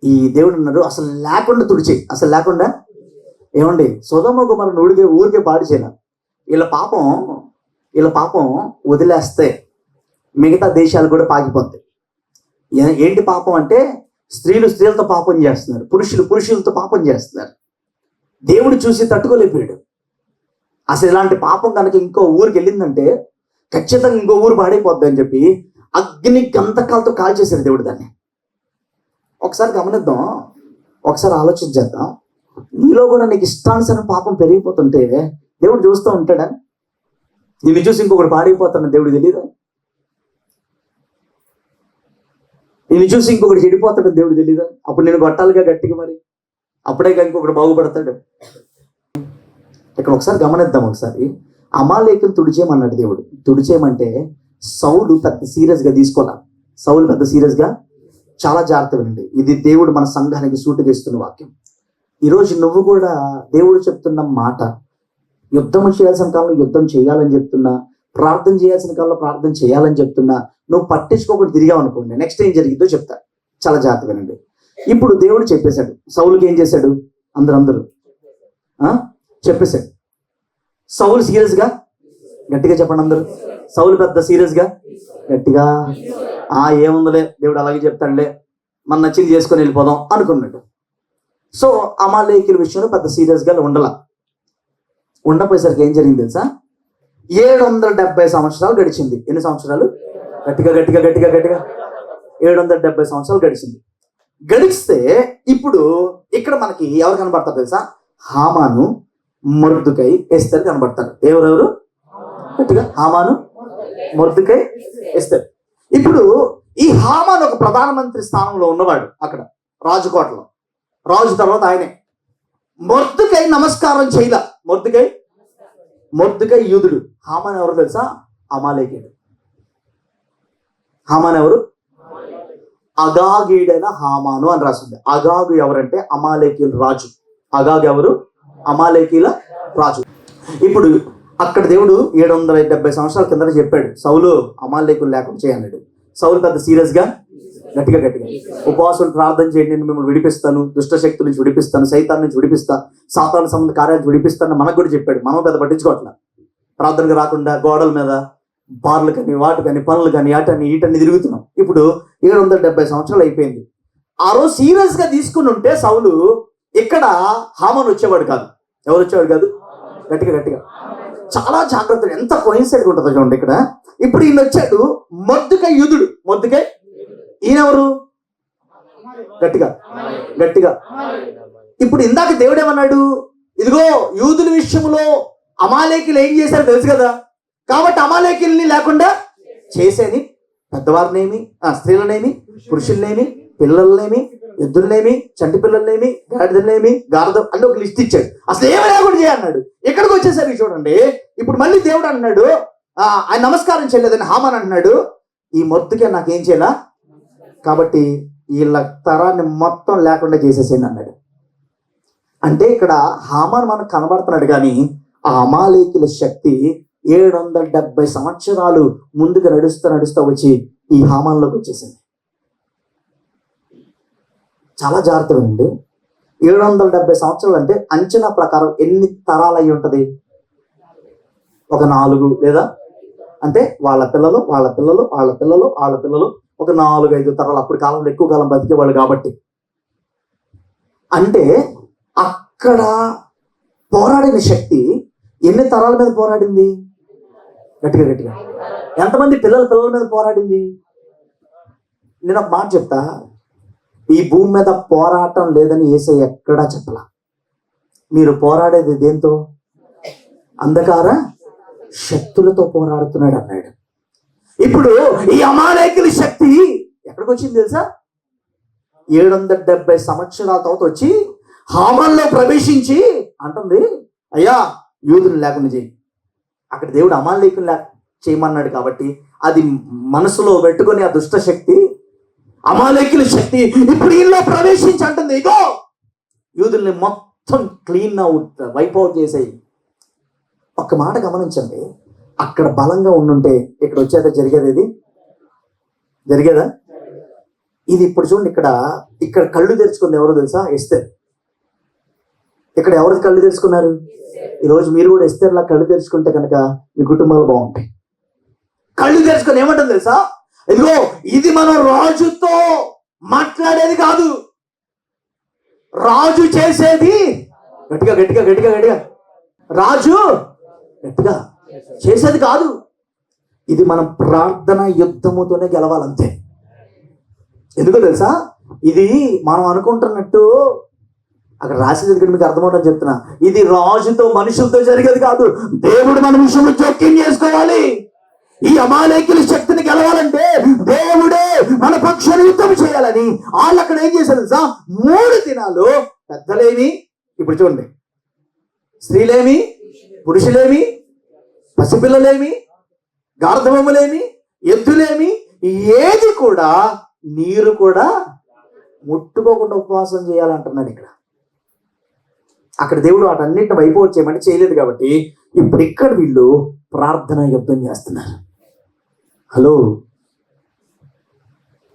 ఈ దేవుడు అన్నారు అసలు లేకుండా తుడిచే, అసలు లేకుండా. ఏమండి, సొదొమ గొమొర్రా ఊరికే పాడు చేయాల. వీళ్ళ పాపం వదిలేస్తే మిగతా దేశాలు కూడా పాకిపోతాయి. ఏంటి పాపం అంటే, స్త్రీలతో పాపం చేస్తున్నారు, పురుషులతో పాపం చేస్తున్నారు. దేవుడు చూసి తట్టుకోలేకపోయాడు. అసలు ఇలాంటి పాపం కనుక ఇంకో ఊరికి వెళ్ళిందంటే ఖచ్చితంగా ఇంకో ఊరు పాడైపోద్ది అని చెప్పి అగ్ని గంధకాలతో కాల్చేశాడు దేవుడు దాన్ని. ఒకసారి గమనిద్దాం, ఒకసారి ఆలోచించేద్దాం. నీలో కూడా నీకు ఇష్టానుసారం పాపం పెరిగిపోతుంటే దేవుడు చూస్తూ ఉంటాడా? నిన్ను చూసి ఇంకొకటి పాడైపోతాడని దేవుడు తెలియదా? నిన్ను చూసి ఇంకొకటి చెడిపోతాడని దేవుడు తెలియదా? అప్పుడు నేను కొట్టాలిగా గట్టిగా, మరి అప్పుడే ఇంకొకటి బాగుపడతాడు. ఇక్కడ ఒకసారి గమనిద్దాం. ఒకసారి అమాలేకులు తుడిచేయమన్నాడు దేవుడు. తుడిచేయమంటే సౌలు పెద్ద సీరియస్గా తీసుకోవాలి. పెద్ద సీరియస్గా చాలా జాగ్రత్త వినండి. ఇది దేవుడు మన సంఘానికి సూటిగా ఇస్తున్న వాక్యం. ఈరోజు నువ్వు కూడా దేవుడు చెప్తున్న మాట, యుద్ధం చేయాల్సిన కాలంలో యుద్ధం చేయాలని చెప్తున్నా, ప్రార్థన చేయాల్సిన కాలంలో ప్రార్థన చేయాలని చెప్తున్నా, నువ్వు పట్టించుకోకుండా తిరిగావు అనుకోండి, నెక్స్ట్ ఏం జరిగిందో చెప్తా. చాలా జాగ్రత్త వినండి. ఇప్పుడు దేవుడు చెప్పేశాడు, సౌలుకి ఏం చేశాడు? అందరూ చెప్పేశాడు. సౌలు సీరియస్గా, గట్టిగా చెప్పండి అందరూ. సౌలు పెద్ద సీరియస్గా గట్టిగా, ఏముందిలే దేవుడు అలాగే చెప్తాడులే, మన నచ్చింది చేసుకొని వెళ్ళిపోదాం అనుకున్నాడు. సో అమాలేకీల విషయంలో పెద్ద సీరియస్గా ఉండపోయేసరికి ఏం జరిగింది తెలుసా? 770 సంవత్సరాలు గడిచింది. ఎన్ని సంవత్సరాలు? గట్టిగా 770 సంవత్సరాలు గడిచింది. గడిస్తే ఇప్పుడు ఇక్కడ మనకి ఎవరు కనబడతారు తెలుసా? హామాను, మొర్దుకై, ఎస్తర్ కనబడతారు. ఎవరెవరు? గట్టిగా, హామాను, మొర్దుకై, ఎస్తర్. ఇప్పుడు ఈ హామాను ఒక ప్రధానమంత్రి స్థానంలో ఉన్నవాడు అక్కడ రాజుకోటలో. రాజు తర్వాత ఆయనే. మొర్దుకై నమస్కారం చేయలా. మొర్దుకై యూదుడు. హామాను ఎవరు తెలుసా? అమాలేకీయుడు. హామాను ఎవరు? అగాగీడైన హామాను అని రాసింది. అగాగు ఎవరంటే అమాలేకీయుల రాజు. అగాగు ఎవరు? అమాలేకీల రాజు. ఇప్పుడు అక్కడ దేవుడు 770 సంవత్సరాల కింద చెప్పాడు, సౌలు అమాలేకులు లేకుండా చేయన్నాడు. సౌలు పెద్ద సీరియస్గా గట్టిగా ఉపవాసం ప్రార్థన చేయండి, నేను మిమ్మల్ని విడిపిస్తాను, దుష్టశక్తుల నుంచి విడిపిస్తాను, సైతాన్ నుంచి విడిపిస్తా, సాతాను సంబంధ కార్యాలు విడిపిస్తానని మనకు కూడా చెప్పాడు. మనం పెద్ద పట్టించుకోవట్లా. ప్రార్థనకు రాకుండా గోడల మీద బార్లు కానీ వాటి కానీ పనులు కానీ ఆటని ఈటని తిరుగుతున్నాం. ఇప్పుడు 770 సంవత్సరాలు అయిపోయింది. ఆ రోజు సీరియస్ గా తీసుకుని ఉంటే సౌలు ఇక్కడ హామాను వచ్చేవాడు కాదు. ఎవరు వచ్చేవాడు కాదు? గట్టిగా గట్టిగా చాలా జాగ్రత్తగా, ఎంత కోయిన్సైడ్ ఉంటుందో చూడండి. ఇక్కడ ఇప్పుడు ఈయన వచ్చాడు, మొర్దెకై యూదుడు. మొర్దెకై ఈయనెవరు? గట్టిగా గట్టిగా. ఇప్పుడు ఇందాక దేవుడు ఏమన్నాడు? ఇదిగో యూదుల విషయంలో అమాలేకీలు ఏం చేశారు తెలుసు కదా, కాబట్టి అమాలేకీల్ని లేకుండా చేసేది పెద్దవారినేమి, స్త్రీలనేమి, పురుషులనేమి, పిల్లలనేమి, ఎద్దులనేమి, చంటి పిల్లలనేమి, గాడిదలనేమి, గారద అని ఒక లిస్ట్ ఇచ్చాడు. అసలు ఏమి లేకుండా చేయన్నాడు. ఇక్కడికి వచ్చేసరికి చూడండి, ఇప్పుడు మళ్ళీ దేవుడు అన్నాడు ఆయన నమస్కారం చేయలేదని హామాన్ అంటున్నాడు, ఈ మొర్దెకై నాకేం చేయాలా, కాబట్టి వీళ్ళ తరాన్ని మొత్తం లేకుండా చేసేసేయండి అన్నాడు. అంటే ఇక్కడ హామాన్ మనకు కనబడుతున్నాడు, కానీ ఆ అమాలేకీల శక్తి 770 సంవత్సరాలు ముందుకు నడుస్తూ వచ్చి ఈ హామాన్లోకి వచ్చేసింది. చాలా జాగ్రత్తగా ఉంది. 770 సంవత్సరాలు అంటే అంచనా ప్రకారం ఎన్ని తరాలు అయి ఉంటుంది? ఒక 4 లేదా అంటే వాళ్ళ పిల్లలు వాళ్ళ పిల్లలు వాళ్ళ పిల్లలు వాళ్ళ పిల్లలు ఒక 4-5 తరాలు. అప్పుడు కాలంలో ఎక్కువ కాలం బతికేవాళ్ళు కాబట్టి. అంటే అక్కడ పోరాడిన శక్తి ఎన్ని తరాల మీద పోరాడింది? గట్టిగా గట్టిగా. ఎంతమంది పిల్లల మీద పోరాడింది? నేను ఒక మాట చెప్తా, ఈ భూమి మీద పోరాటం లేదని యేసయ్య ఎక్కడా చెప్పలా. మీరు పోరాడేది దేంతో? అంధకార శక్తులతో పోరాడుతున్నాడు అన్నాడు. ఇప్పుడు ఈ అమాలేకీల శక్తి ఎక్కడికి వచ్చింది తెలుసా? 770 సంవత్సరాల తర్వాత వచ్చి హామాన్లో ప్రవేశించి అంటుంది, అయ్యా యూదుని లేకుండా చేయి. అక్కడ దేవుడు అమాలేకులు చేయమన్నాడు కాబట్టి అది మనసులో పెట్టుకొని ఆ దుష్ట శక్తి, అమాలేకీల శక్తి ఇప్పుడు వీళ్ళలో ప్రవేశించి అంటుంది, ఇగో యూదుల్ని మొత్తం క్లీన్ అవుట్, వైప్ అవుట్ చేసేయి. ఒక్క మాట గమనించండి, అక్కడ బలంగా ఉండుంటే ఇక్కడ వచ్చేదా జరిగేది? జరిగేదా? ఇది ఇప్పుడు చూడండి, ఇక్కడ కళ్ళు తెరుచుకుంది ఎవరో తెలుసా? ఎస్తేర్. ఇక్కడ ఎవరు కళ్ళు తెరుచుకున్నారు? ఈరోజు మీరు కూడా ఎస్తేర్లా కళ్ళు తెరుచుకుంటే కనుక మీ కుటుంబాలు బాగుంటాయి. కళ్ళు తెరుచుకొని ఏమంటుంది తెలుసా? ఇదిగో ఇది మనం రాజుతో మాట్లాడేది కాదు, రాజు చేసేది. గట్టిగా గట్టిగా గట్టిగా గట్టిగా. రాజు గట్టిగా చేసేది కాదు, ఇది మనం ప్రార్థన యుద్ధముతోనే గెలవాలంతే. ఎందుకో తెలుసా? ఇది మనం అనుకుంటున్నట్టు అక్కడ రాసేది ఇక్కడ మీకు అర్థమవుతుందని చెప్తున్నా, ఇది రాజుతో మనుషులతో జరిగేది కాదు. దేవుడు మన విషయంలో జోక్యం చేసుకోవాలి. ఈ అమాలేకీల శక్తిని గెలవాలంటే దేవుడే మన పక్షాన్ని యుద్ధం చేయాలని వాళ్ళు అక్కడ ఏం చేశారు తెలుసా? 3 దినాలు పెద్దలేమి, ఇప్పుడు చూడండి, స్త్రీలేమి, పురుషులేమి, పసిపిల్లలేమి, గార్ధవములేమి, ఎద్దులేమి, ఏది కూడా నీరు కూడా ముట్టుకోకుండా ఉపవాసం చేయాలంటున్నాడు ఇక్కడ. అక్కడ దేవుడు వాటన్నిటిని వైపు చేయమంటే చేయలేదు కాబట్టి ఇప్పుడు ఇక్కడ వీళ్ళు ప్రార్థన యుద్ధం చేస్తున్నారు. హలో,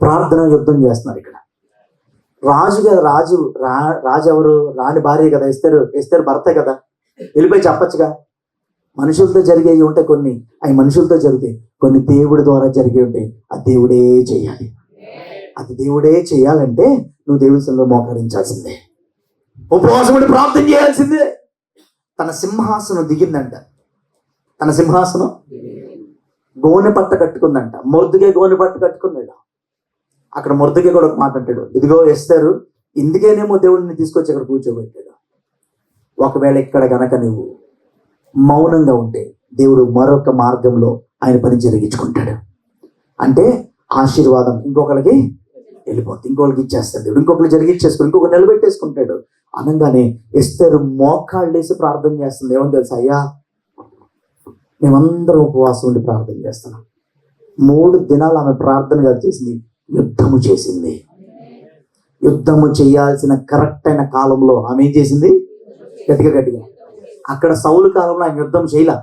ప్రార్థన యుద్ధం చేస్తున్నారు ఇక్కడ. రాజు కదా, రాజు ఎవరు? రాణి భార్య కదా, ఎస్తేరు భర్తే కదా. వెళ్ళిపోయి చెప్పచ్చుగా, మనుషులతో జరిగేవి ఉంటాయి కొన్ని, అవి మనుషులతో జరుగుతాయి, కొన్ని దేవుడి ద్వారా జరిగే ఉంటాయి. అది దేవుడే చేయాలి. అది దేవుడే చేయాలంటే నువ్వు దేవుడి సన్నిధిలో మోకరించాల్సిందే, ఉపవాసం ఉండి ప్రార్థన చేయాల్సిందే. తన సింహాసనం దిగిందంట. తన సింహాసనం గోనె పట్ట కట్టుకుందంట. మొర్దెకై గోనె పట్ట కట్టుకున్నాడు. అక్కడ మొర్దెకై కూడా ఒక మాట అంటాడు, ఇదిగో ఎస్తేరు, ఇందుకేనేమో దేవుడిని తీసుకొచ్చి అక్కడ కూర్చోబెట్టాడు. ఒకవేళ ఇక్కడ గనక నువ్వు మౌనంగా ఉంటే దేవుడు మరొక మార్గంలో ఆయన పని జరిగించుకుంటాడు. అంటే ఆశీర్వాదం ఇంకొకరికి వెళ్ళిపోతుంది, ఇంకొకరికి ఇచ్చేస్తాడు దేవుడు, ఇంకొకరు జరిగించేసుకుని ఇంకొకరు నిలబెట్టేసుకుంటాడు. అనగానే ఎస్తేరు మోకాళ్ళు వేసి ప్రార్థన చేస్తుంది. ఏమని తెలుసా? అయ్యా, మేమందరం ఉపవాసం ఉండి ప్రార్థన చేస్తున్నాం. 3 దినాలు ఆమె ప్రార్థనగా చేసింది, యుద్ధము చేసింది. యుద్ధము చేయాల్సిన కరెక్ట్ అయిన కాలంలో ఆమె ఏం చేసింది? గట్టిగా గట్టిగా. అక్కడ సౌలు కాలంలో ఆమె యుద్ధం చేయలే,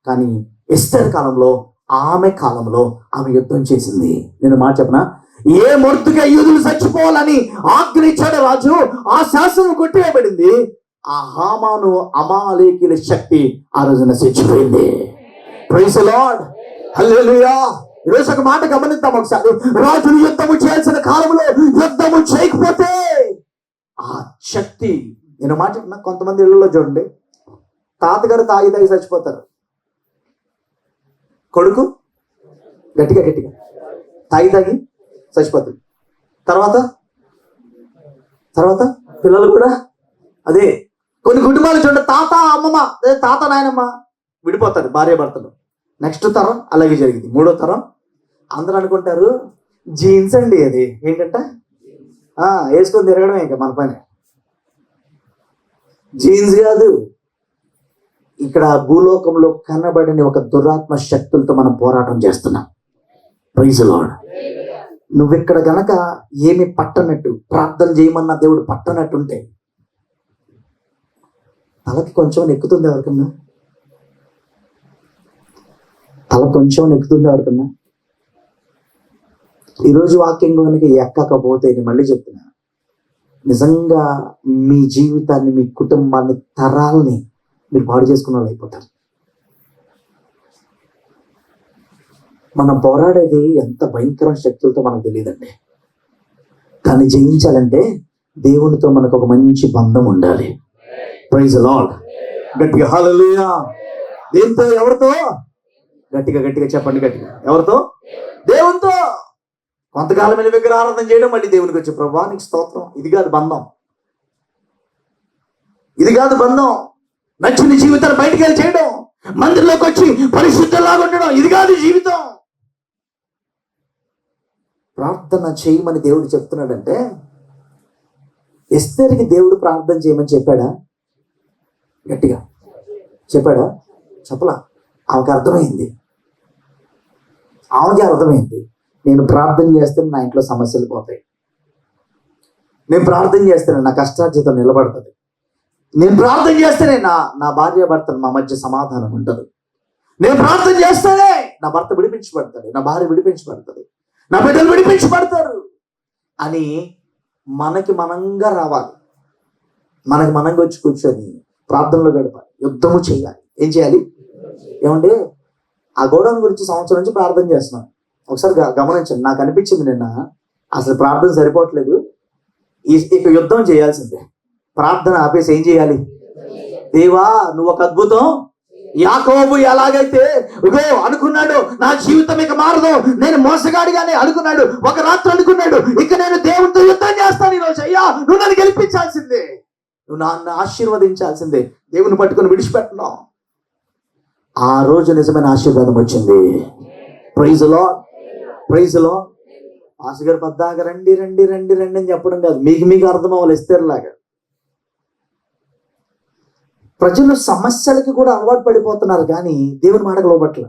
కానీ ఎస్తేరు కాలంలో ఆమె యుద్ధం చేసింది. నేను మాట చెప్పనా? ఏ మొర్దెకై యూదులు చచ్చిపోవాలని ఆజ్ఞ ఇచ్చాడు రాజు, ఆ శాసనం కొట్టివేయబడింది. ఆ హామాను అమాలేకీల శక్తి ఆ రోజు నశించిపోయింది. ప్రైజ్ ది లార్డ్, హల్లెలూయా. ఈరోజు ఒక మాట గమనిద్దాం ఒకసారి. రాజులు యుద్ధము చేయాల్సిన కాలంలో యుద్ధము చేయకపోతే ఆ శక్తి, నేను మాట చెప్తున్నా, కొంతమంది ఇళ్లలో చూడండి, తాతగారు తాగి తాగి చచ్చిపోతారు, కొడుకు గట్టిగా తాగి తాగి చచ్చిపోతాడు, తర్వాత పిల్లలు కూడా అదే. కొన్ని కుటుంబాలు చూడండి, తాత అమ్మమ్మ, తాత నాయనమ్మ విడిపోతారు, భార్య భర్తలు. నెక్స్ట్ తరం అలాగే జరిగింది. మూడో తరం అందరూ అనుకుంటారు జీన్స్ అండి, అది ఏంటంట వేసుకొని తిరగడమే ఇంకా మన పని. జీన్స్ కాదు, ఇక్కడ భూలోకంలో కనబడని ఒక దురాత్మ శక్తులతో మనం పోరాటం చేస్తున్నాం. Praise the lord. నువ్విక్కడ గనక ఏమి పట్టనట్టు, ప్రార్థన చేయమన్న దేవుడు పట్టనట్టుంటే తలకి కొంచెం నెక్కుతుంది ఎవరికన్నా? తల కొంచెం నెక్కుతుంది ఎవరికన్నా? ఈరోజు వాక్యం కనుక ఎక్కకపోతే, నేను మళ్ళీ చెప్తున్నా, నిజంగా మీ జీవితాన్ని, మీ కుటుంబాన్ని, తరాలని మీరు పాడు చేసుకున్న వాళ్ళు అయిపోతారు. మనం పోరాడేది ఎంత భయంకరమైన శక్తులతో మనకు తెలియదండి. కానీ జయించాలంటే దేవునితో మనకు ఒక మంచి బంధం ఉండాలి. Praise the lord. గట్టిగా హల్లెలూయా. దేంతో? ఎవరితో? గట్టిగా చెప్పండి, గట్టిగా. ఎవరితో? దేవునితో. కొంతకాలం వెళ్ళి విగ్రహారాధన చేయడం, మళ్ళీ దేవునికి వచ్చి ప్రభువా నీకు స్తోత్రం. ఇది కాదు బంధం, ఇది కాదు బంధం. నచ్చిన జీవితాన్ని బయటికి వెళ్ళి చేయడం, మందిరంలోకి వచ్చి పరిశుద్ధంలాగా ఉండడం, ఇది కాదు జీవితం. ప్రార్థన చేయమని దేవుడు చెప్తున్నాడంటే, ఎస్తేరుకి దేవుడు ప్రార్థన చేయమని చెప్పాడా? గట్టిగా చెప్పాడా? చెప్పలా. ఆమెకి అర్థమైంది, నేను ప్రార్థన చేస్తే నా ఇంట్లో సమస్యలు పోతాయి, నేను ప్రార్థన చేస్తేనే నా కష్టార్జితం నిలబడుతుంది, నేను ప్రార్థన చేస్తేనే నా భార్య భర్తలు మా మధ్య సమాధానం ఉంటుంది, నేను ప్రార్థన చేస్తేనే నా భర్త విడిపించబడతాడు, నా భార్య విడిపించబడుతుంది, నా బిడ్డలు విడిపించబడతారు అని మనకి మనంగా రావాలి. మనకి మనంగా వచ్చి కూర్చొని ప్రార్థనలో గడపాలి, యుద్ధము చేయాలి. ఏం చేయాలి? ఏమంటే ఆ గోడౌన్ గురించి సంవత్సరం నుంచి ప్రార్థన చేస్తున్నాను. ఒకసారి గమనించండి, నాకు అనిపించింది నిన్న, అసలు ప్రార్థన సరిపోవట్లేదు, ఇక యుద్ధం చేయాల్సిందే. ప్రార్థన ఆపేసి ఏం చేయాలి? దేవా నువ్వు ఒక అద్భుతం. యాకోబు ఎలాగైతే ఇగో అనుకున్నాడు, నా జీవితం ఇక మారదు, నేను మోసగాడిగానే అనుకున్నాడు, ఒక రాత్రి అనుకున్నాడు, ఇక నేను దేవునితో యుద్ధం చేస్తాను ఈరోజు. అయ్యా నువ్వు నన్ను గెలిపించాల్సిందే, నువ్వు నన్ను ఆశీర్వదించాల్సిందే, దేవుని పట్టుకొని విడిచిపెట్టను. ఆ రోజు నిజమైన ఆశీర్వాదం వచ్చింది. Praise the lord, praise the lord. Pastor గారు పద్దాక రండి రండి రండి రండి అని చెప్పడం కాదు, మీకు అర్థం అవ్వాలి. ఎస్తేరులాగా ప్రజలు సమస్యలకి కూడా అలవాటు పడిపోతున్నారు, కానీ దేవుని మాటకు లోబట్ల.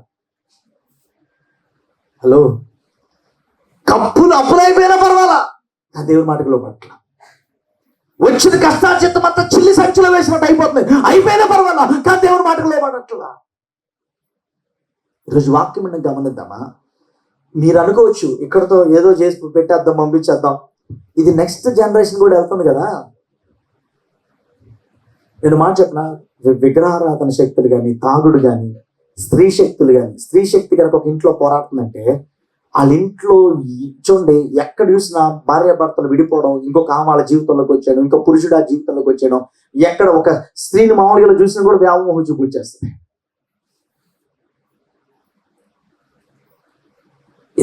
హలో, అప్పులైపోయినా పర్వాలా, కానీ దేవుని మాటకు లోబట్ల. వచ్చిన కష్టార్జితం అంతా చిల్లి సంచులో వేసినట్టు అయిపోయినా పర్వాలా, కానీ దేవుని మాటకు లోబడట్లా. ఈరోజు వాక్యం మనం గమనిద్దామా? మీరు అనుకోవచ్చు ఇక్కడతో ఏదో చేసి పెట్టేద్దాం, పంపించేద్దాం, ఇది నెక్స్ట్ జనరేషన్ కూడా వెళ్తుంది కదా. నేను మాట చెప్పిన, విగ్రహారాధన శక్తులు కానీ, తాగుడు కానీ, స్త్రీ శక్తి కనుక ఒక ఇంట్లో పోరాడుతుందంటే, వాళ్ళ ఇంట్లో చూడండి ఎక్కడ చూసినా భార్య భర్తలు విడిపోవడం, ఇంకొక ఆమె వాళ్ళ జీవితంలోకి వచ్చాడు, ఇంకో పురుషుడు ఆ జీవితంలోకి వచ్చాడు, ఎక్కడ ఒక స్త్రీని మామూలుగా చూసినా కూడా వ్యామోహం చూపించేస్తుంది.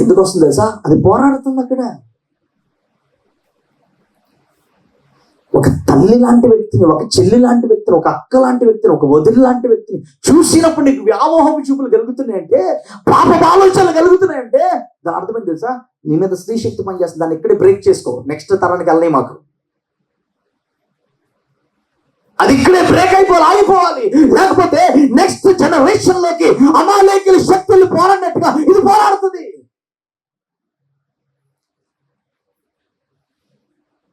ఎందుకు వస్తుంది తెలుసా? అది పోరాడుతుంది. అక్కడ ఒక తల్లి లాంటి వ్యక్తిని, ఒక చెల్లి లాంటి వ్యక్తిని, ఒక అక్క లాంటి వ్యక్తిని, ఒక వదిలి లాంటి వ్యక్తిని చూసినప్పుడు నీకు వ్యామోహం చూపులు కలుగుతున్నాయంటే, పాప ఆలోచనలు కలుగుతున్నాయంటే, దాని అర్థమైంది తెలుసా? నీ మీద స్త్రీ శక్తి పనిచేస్తుంది. దాన్ని ఇక్కడే బ్రేక్ చేసుకో, నెక్స్ట్ తరానికి వెళ్ళాయి మాకు. అది ఇక్కడే బ్రేక్ ఆగిపోవాలి. లేకపోతే నెక్స్ట్ జనరేషన్ లోకి అమాలేకీల శక్తులు పోరాడినట్టుగా ఇది పోరాడుతుంది.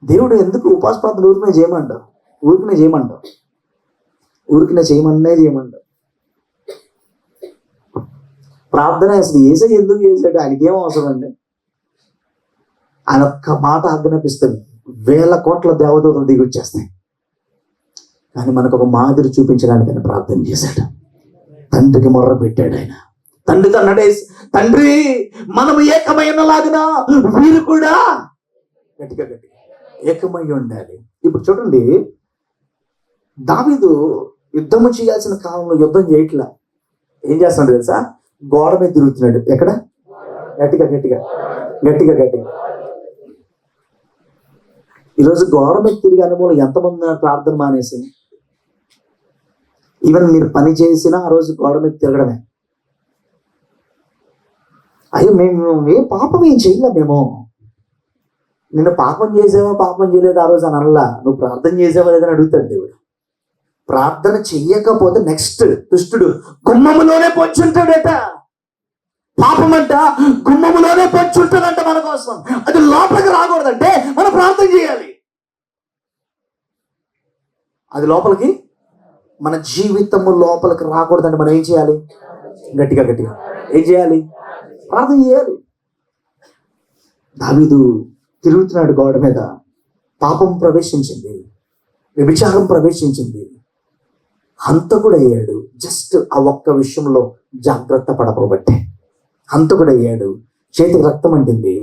దేవుడు ఎందుకు ఉపాస ప్రార్థన ఊరికనే చేయమంటావు? ఊరికనే చేయమంటావు. ప్రార్థన అసలు ఏసై ఎందుకు చేశాడు? ఆయనకి ఏం అవసరం అండి? ఆయన ఒక్క మాట ఆజ్ఞాపిస్తాడు, 1000 కోట్ల దేవదూతలు దిగి వచ్చేస్తాయి. కానీ మనకు ఒక మాదిరి చూపించడానికి ఆయన ప్రార్థన చేశాడు. తండ్రికి మొర్ర పెట్టాడు ఆయన. తండ్రితో అన్నాడే, తండ్రి మనం ఏకమైనలాగిన వీరు కూడా గట్టిగా ఏకమై ఉండాలి. ఇప్పుడు చూడండి, దావీదు యుద్ధము చేయాల్సిన కాలంలో యుద్ధం చేయట్లా. ఏం చేస్తున్నాడు తెలుసా? గోడ మీద తిరుగుతున్నాడు. ఎక్కడ? గట్టిగా గట్టిగా గట్టిగా గట్టిగా. ఈరోజు గోడ మీద తిరిగే అనుభవం ఎంతమంది ప్రార్థన మానేసి, ఈవెన్ మీరు పని చేసినా ఆ రోజు గోడ మీద తిరగడమే. అయ్యో మేము పాపం ఏం చేయలే, మేము నిన్ను పాపం చేసావా పాపం చేయలేదు ఆ రోజు అని అనలా. నువ్వు ప్రార్థన చేసావా లేదని అడుగుతాడు దేవుడు. ప్రార్థన చెయ్యకపోతే నెక్స్ట్ దుష్టుడు గుమ్మములోనే పొంచుంటాడట. పాపం అంట గుమ్మములోనే పొంచుంటాడంట మన కోసం. అది లోపలికి రాకూడదంటే మనం ప్రార్థన చేయాలి. అది లోపలికి, మన జీవితము లోపలికి రాకూడదంటే మనం ఏం చేయాలి? గట్టిగా గట్టిగా ఏం చేయాలి? ప్రార్థన చేయాలి. దావీదు తిరుగుతున్నాడు గోడ మీద. పాపం ప్రవేశించింది, వ్యభిచారం ప్రవేశించింది, హంతకుడు అయ్యాడు. జస్ట్ ఆ ఒక్క విషయంలో జాగ్రత్త పడపోబట్టే హంతకుడు అయ్యాడు. చేతికి రక్తం అంటింది.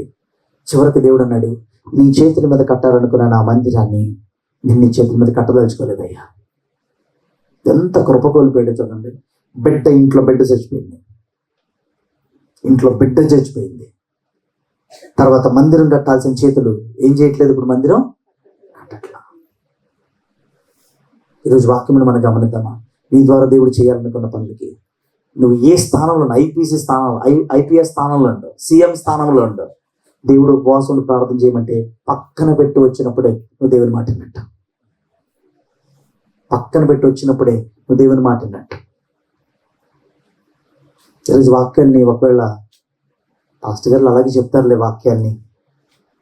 చివరికి దేవుడు అన్నాడు, నీ చేతుల మీద కట్టాలనుకున్న నా మందిరాన్ని నేను నీ చేతుల మీద కట్టదలుచుకోలేదయ్యా. ఎంత కృప కోల్పోయాడు చూడండి. ఇంట్లో బిడ్డ చచ్చిపోయింది. తర్వాత మందిరం కట్టాల్సిన చేతులు ఏం చేయట్లేదు. ఇప్పుడు మందిరం కట్టట్లా. ఈరోజు వాక్యమును మనం గమనిద్దామా? నీ ద్వారా దేవుడు చేయాలనుకున్న పనులకి నువ్వు ఏ స్థానంలో, ఐపీసీ స్థానంలో, ఐపీఎస్ స్థానంలో ఉండవు, సీఎం స్థానంలో ఉండవు. దేవుడు ఉపవాసం ప్రార్థన చేయమంటే పక్కన పెట్టి వచ్చినప్పుడే నువ్వు దేవుని మాట విన్నట్టు. నువ్వు దేవుని మాట విన్నట్టు. ఈరోజు వాక్యాన్ని ఒకవేళ పాస్టర్ గారు అలాగే చెప్తారులే వాక్యాన్ని.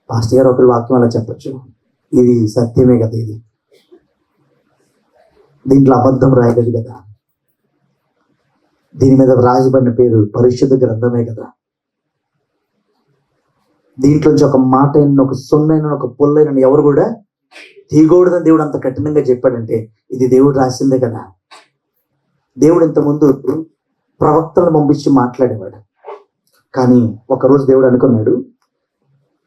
పాస్టర్ గారు ఒకరి వాక్యం అలా చెప్పచ్చు, ఇది సత్యమే కదా, ఇది దీంట్లో అబద్ధం రాయలేదు కదా, దీని మీద రాజబడిన పేరు పరిశుద్ధ గ్రంథమే కదా, దీంట్లోంచి ఒక మాట అయిన, ఒక సొన్నైన, ఒక పొల్లైన ఎవరు కూడా తీయకూడదని దేవుడు అంత కఠినంగా చెప్పాడంటే ఇది దేవుడు రాసిందే కదా. దేవుడు ఇంతకుముందు ప్రవక్తలను పంపించి మాట్లాడేవాడు. కానీ ఒకరోజు దేవుడు అనుకున్నాడు,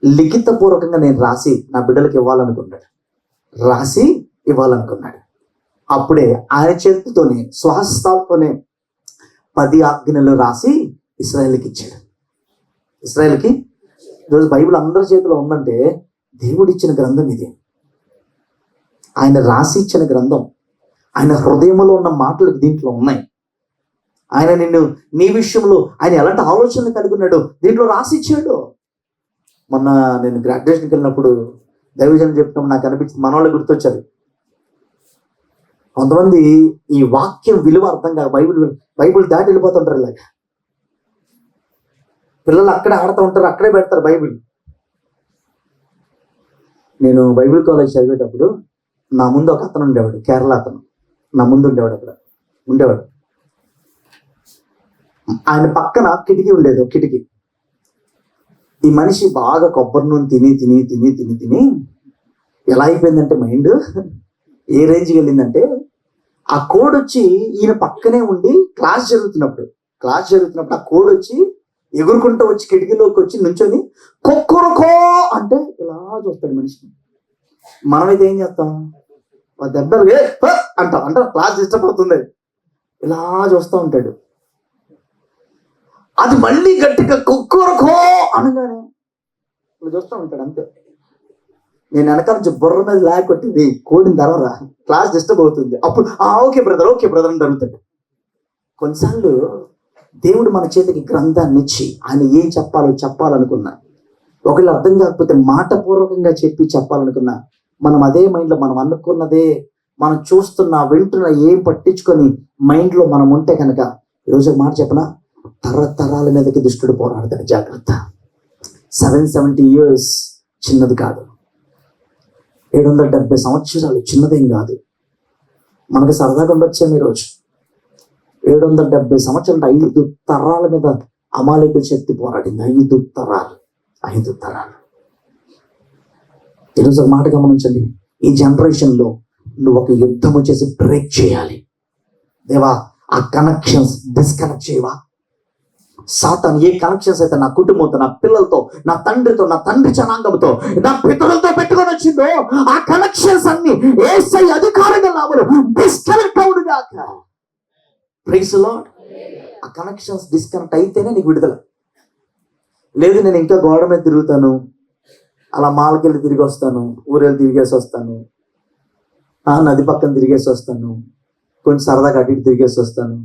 లిఖితపూర్వకంగా నేను రాసి నా బిడ్డలకు ఇవ్వాలనుకున్నాడు. అప్పుడే ఆయన చేతితోనే, స్వహస్తాలతోనే 10 ఆజ్ఞలు రాసి ఇశ్రాయేలుకి ఇచ్చాడు. ఇశ్రాయేలుకి ఈరోజు బైబిల్ అందరి చేతిలో ఉందంటే దేవుడు ఇచ్చిన గ్రంథం ఇది. ఆయన రాసి ఇచ్చిన గ్రంథం. ఆయన హృదయంలో ఉన్న మాటలు దీంట్లో ఉన్నాయి. ఆయన నీ విషయంలో ఆయన ఎలాంటి ఆలోచనలు కలిగి ఉన్నాడు దీంట్లో రాసి ఇచ్చాడు. మొన్న నేను గ్రాడ్యుయేషన్కి వెళ్ళినప్పుడు దైవజనం చెప్పినప్పుడు నాకు అనిపించింది, మన వాళ్ళు గుర్తొచ్చారు. కొంతమంది ఈ వాక్యం విలువ అర్థం కాదు, బైబిల్ దాటి వెళ్ళిపోతుంటారు. ఇలాగ పిల్లలు అక్కడే ఆడుతూ ఉంటారు, అక్కడే పెడతారు బైబిల్. నేను బైబిల్ కాలేజ్ చదివేటప్పుడు నా ముందు ఒక అతను ఉండేవాడు, కేరళ అతను నా ముందు ఉండేవాడు. ఆయన పక్కన కిటికీ ఉండేది, ఒక కిటికీ. ఈ మనిషి బాగా కొబ్బరి నూనె తిని ఎలా అయిపోయిందంటే మైండ్ ఏ రేంజ్కి వెళ్ళిందంటే, ఆ కోడ్ వచ్చి ఈయన పక్కనే ఉండి క్లాస్ జరుగుతున్నప్పుడు ఆ కోడ్ వచ్చి ఎగురుకుంటూ వచ్చి కిటికీలోకి వచ్చి నుంచొని కొక్కరుకో అంటే ఇలా చూస్తాడు మనిషిని. మనమైతే ఏం చేస్తాం? దెబ్బలు అంటాం, అంటే క్లాస్ డిస్టర్బ్ అవుతుంది, ఇలా చూస్తూ ఉంటాడు. అది మళ్ళీ గట్టిగా కుక్కరుకో అనగానే ఇలా చూస్తూ ఉంటాడు అంతే. నేను వెనకాల నుంచి బుర్ర మీద కొట్టింది కోడిన తర్వాత క్లాస్ డిస్టర్బ్ అవుతుంది. అప్పుడు ఓకే బ్రదర్ అని అడుగుతాడు. కొన్నిసార్లు దేవుడు మన చేతికి గ్రంథాన్ని ఇచ్చి ఆయన ఏం చెప్పాలనుకున్నా, ఒకవేళ అర్థం కాకపోతే మాటపూర్వకంగా చెప్పాలనుకున్నా, మనం అదే మైండ్లో మనం అనుకున్నదే మనం చూస్తున్నా వింటున్నా ఏం పట్టించుకొని మైండ్లో మనం ఉంటే కనుక, ఈరోజు ఒక మాట చెప్పనా, తరతరాల మీదకి దుష్టుడు పోరాడతాడు. జాగ్రత్త. 770 years చిన్నది కాదు, 770 సంవత్సరాలు చిన్నదేం కాదు. మనకి సరదాగా ఉండొచ్చాము ఈరోజు. 770 సంవత్సరాలు 5 తరాల మీద అమాలేకుల శక్తి పోరాడింది. 5 తరాలు. ఈరోజు ఒక మాట గమనించండి, ఈ జనరేషన్లో నువ్వు ఒక యుద్ధము చేసి బ్రేక్ చేయాలి. దేవా, ఆ కనెక్షన్స్ డిస్కనెక్ట్ చేయవా. సాతాను ఏ కనెక్షన్స్ అయితే నా కుటుంబంతో, నా పిల్లలతో, నా తండ్రితో, నా తండ్రి జనాంగంతో, నా పితరులతో పెట్టుకొని వచ్చిందో ఆ కనెక్షన్స్ అన్ని యేసయ్య అధికారంగా నామములో డిస్కనెక్ట్ అవునుగాక. Praise lord. ఆ కనెక్షన్స్ డిస్కనెక్ట్ అయితేనే నీకు విడుదల. లేదు నేను ఇంకా గోడ మీద తిరుగుతాను, అలా మాలకెళ్ళి తిరిగి వస్తాను, ఊరెళ్ళి తిరిగేసి వస్తాను, నది పక్కన తిరిగేసి వస్తాను, కొంచెం సరదాగా అటు ఇటు తిరిగేసి వస్తాను,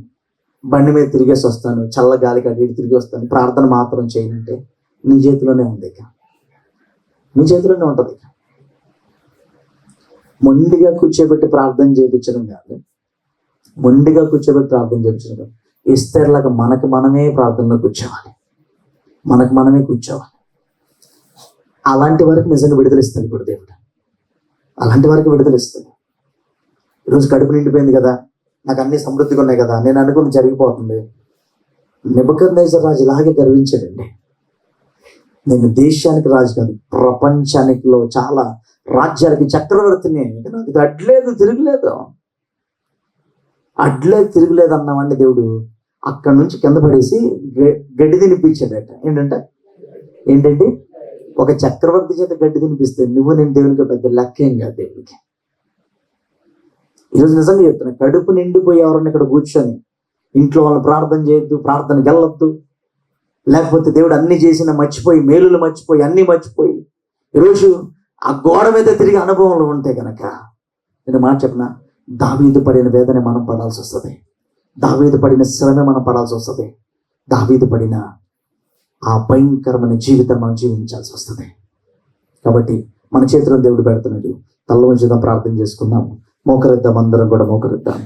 బండి మీద తిరిగేసి వస్తాను, చల్ల గాలికి అటు ఇటు తిరిగి వస్తాను, ప్రార్థన మాత్రం చేయనంటే నీ చేతిలోనే ఉంది. ఇక నీ చేతిలోనే ఉంటుంది. ఇక మొండిగా కూర్చోబెట్టి ప్రార్థన చేయించడం కాదు, మొండిగా కూర్చోబెట్టి ప్రార్థన చేయించడం కాదు. ఎస్తేర్లాగా మనకు మనమే ప్రార్థనలో కూర్చోవాలి, మనకు మనమే కూర్చోవాలి. అలాంటి వారికి నిజంగా విడుదలిస్తాడు ఇప్పుడు దేవుడు. అలాంటి వారికి విడుదలిస్తాడు. ఈరోజు కడుపు నిండిపోయింది కదా, నాకు అన్ని సమృద్ధిగా ఉన్నాయి కదా, నేను అనుకుని జరిగిపోతుంది. నెబుకద్నెజర్ రాజు ఇలాగే గర్వించాడండి. నేను దేశానికి రాజు కాదు, ప్రపంచానికిలో చాలా రాజ్యాలకి చక్రవర్తిని, నాకు ఇది అడ్లేదు తిరగలేదు, అడ్లేదు తిరగలేదు అన్నామండి. దేవుడు అక్కడి నుంచి కింద పడేసి గడ్డి తినిపించాడట. ఏంటంటే ఒక చక్రవర్తి చేత గడ్డి తినిపిస్తే నువ్వు నేను దేవునికి పెద్ద లెక్కేం కాదు దేవుడికి. ఈరోజు నిజంగా చెప్తున్నా, కడుపు నిండిపోయి ఎవరన్నా ఇక్కడ కూర్చొని ఇంట్లో వాళ్ళని ప్రార్థన చేయొద్దు, ప్రార్థనకి వెళ్ళొద్దు, లేకపోతే దేవుడు అన్ని చేసిన మర్చిపోయి, మేలులు మర్చిపోయి, అన్ని మర్చిపోయి ఈరోజు ఆ గోడ మీద తిరిగి అనుభవంలో ఉంటే కనుక నేను మాట చెప్పిన, దావీదు పడిన వేదన మనం పడాల్సి వస్తుంది, దావీదు పడిన శ్రమ మనం పడాల్సి వస్తుంది, దావీదు పడిన ఆ భయంకరమైన జీవితం మనం జీవించాల్సి వస్తుంది. కాబట్టి మన చేతిలో దేవుడు పెడుతున్నాడు. తల్ల ఉంచుదాం, ప్రార్థన చేసుకుందాం, మోకరిద్దాం, అందరం కూడా మోకరిద్దాం.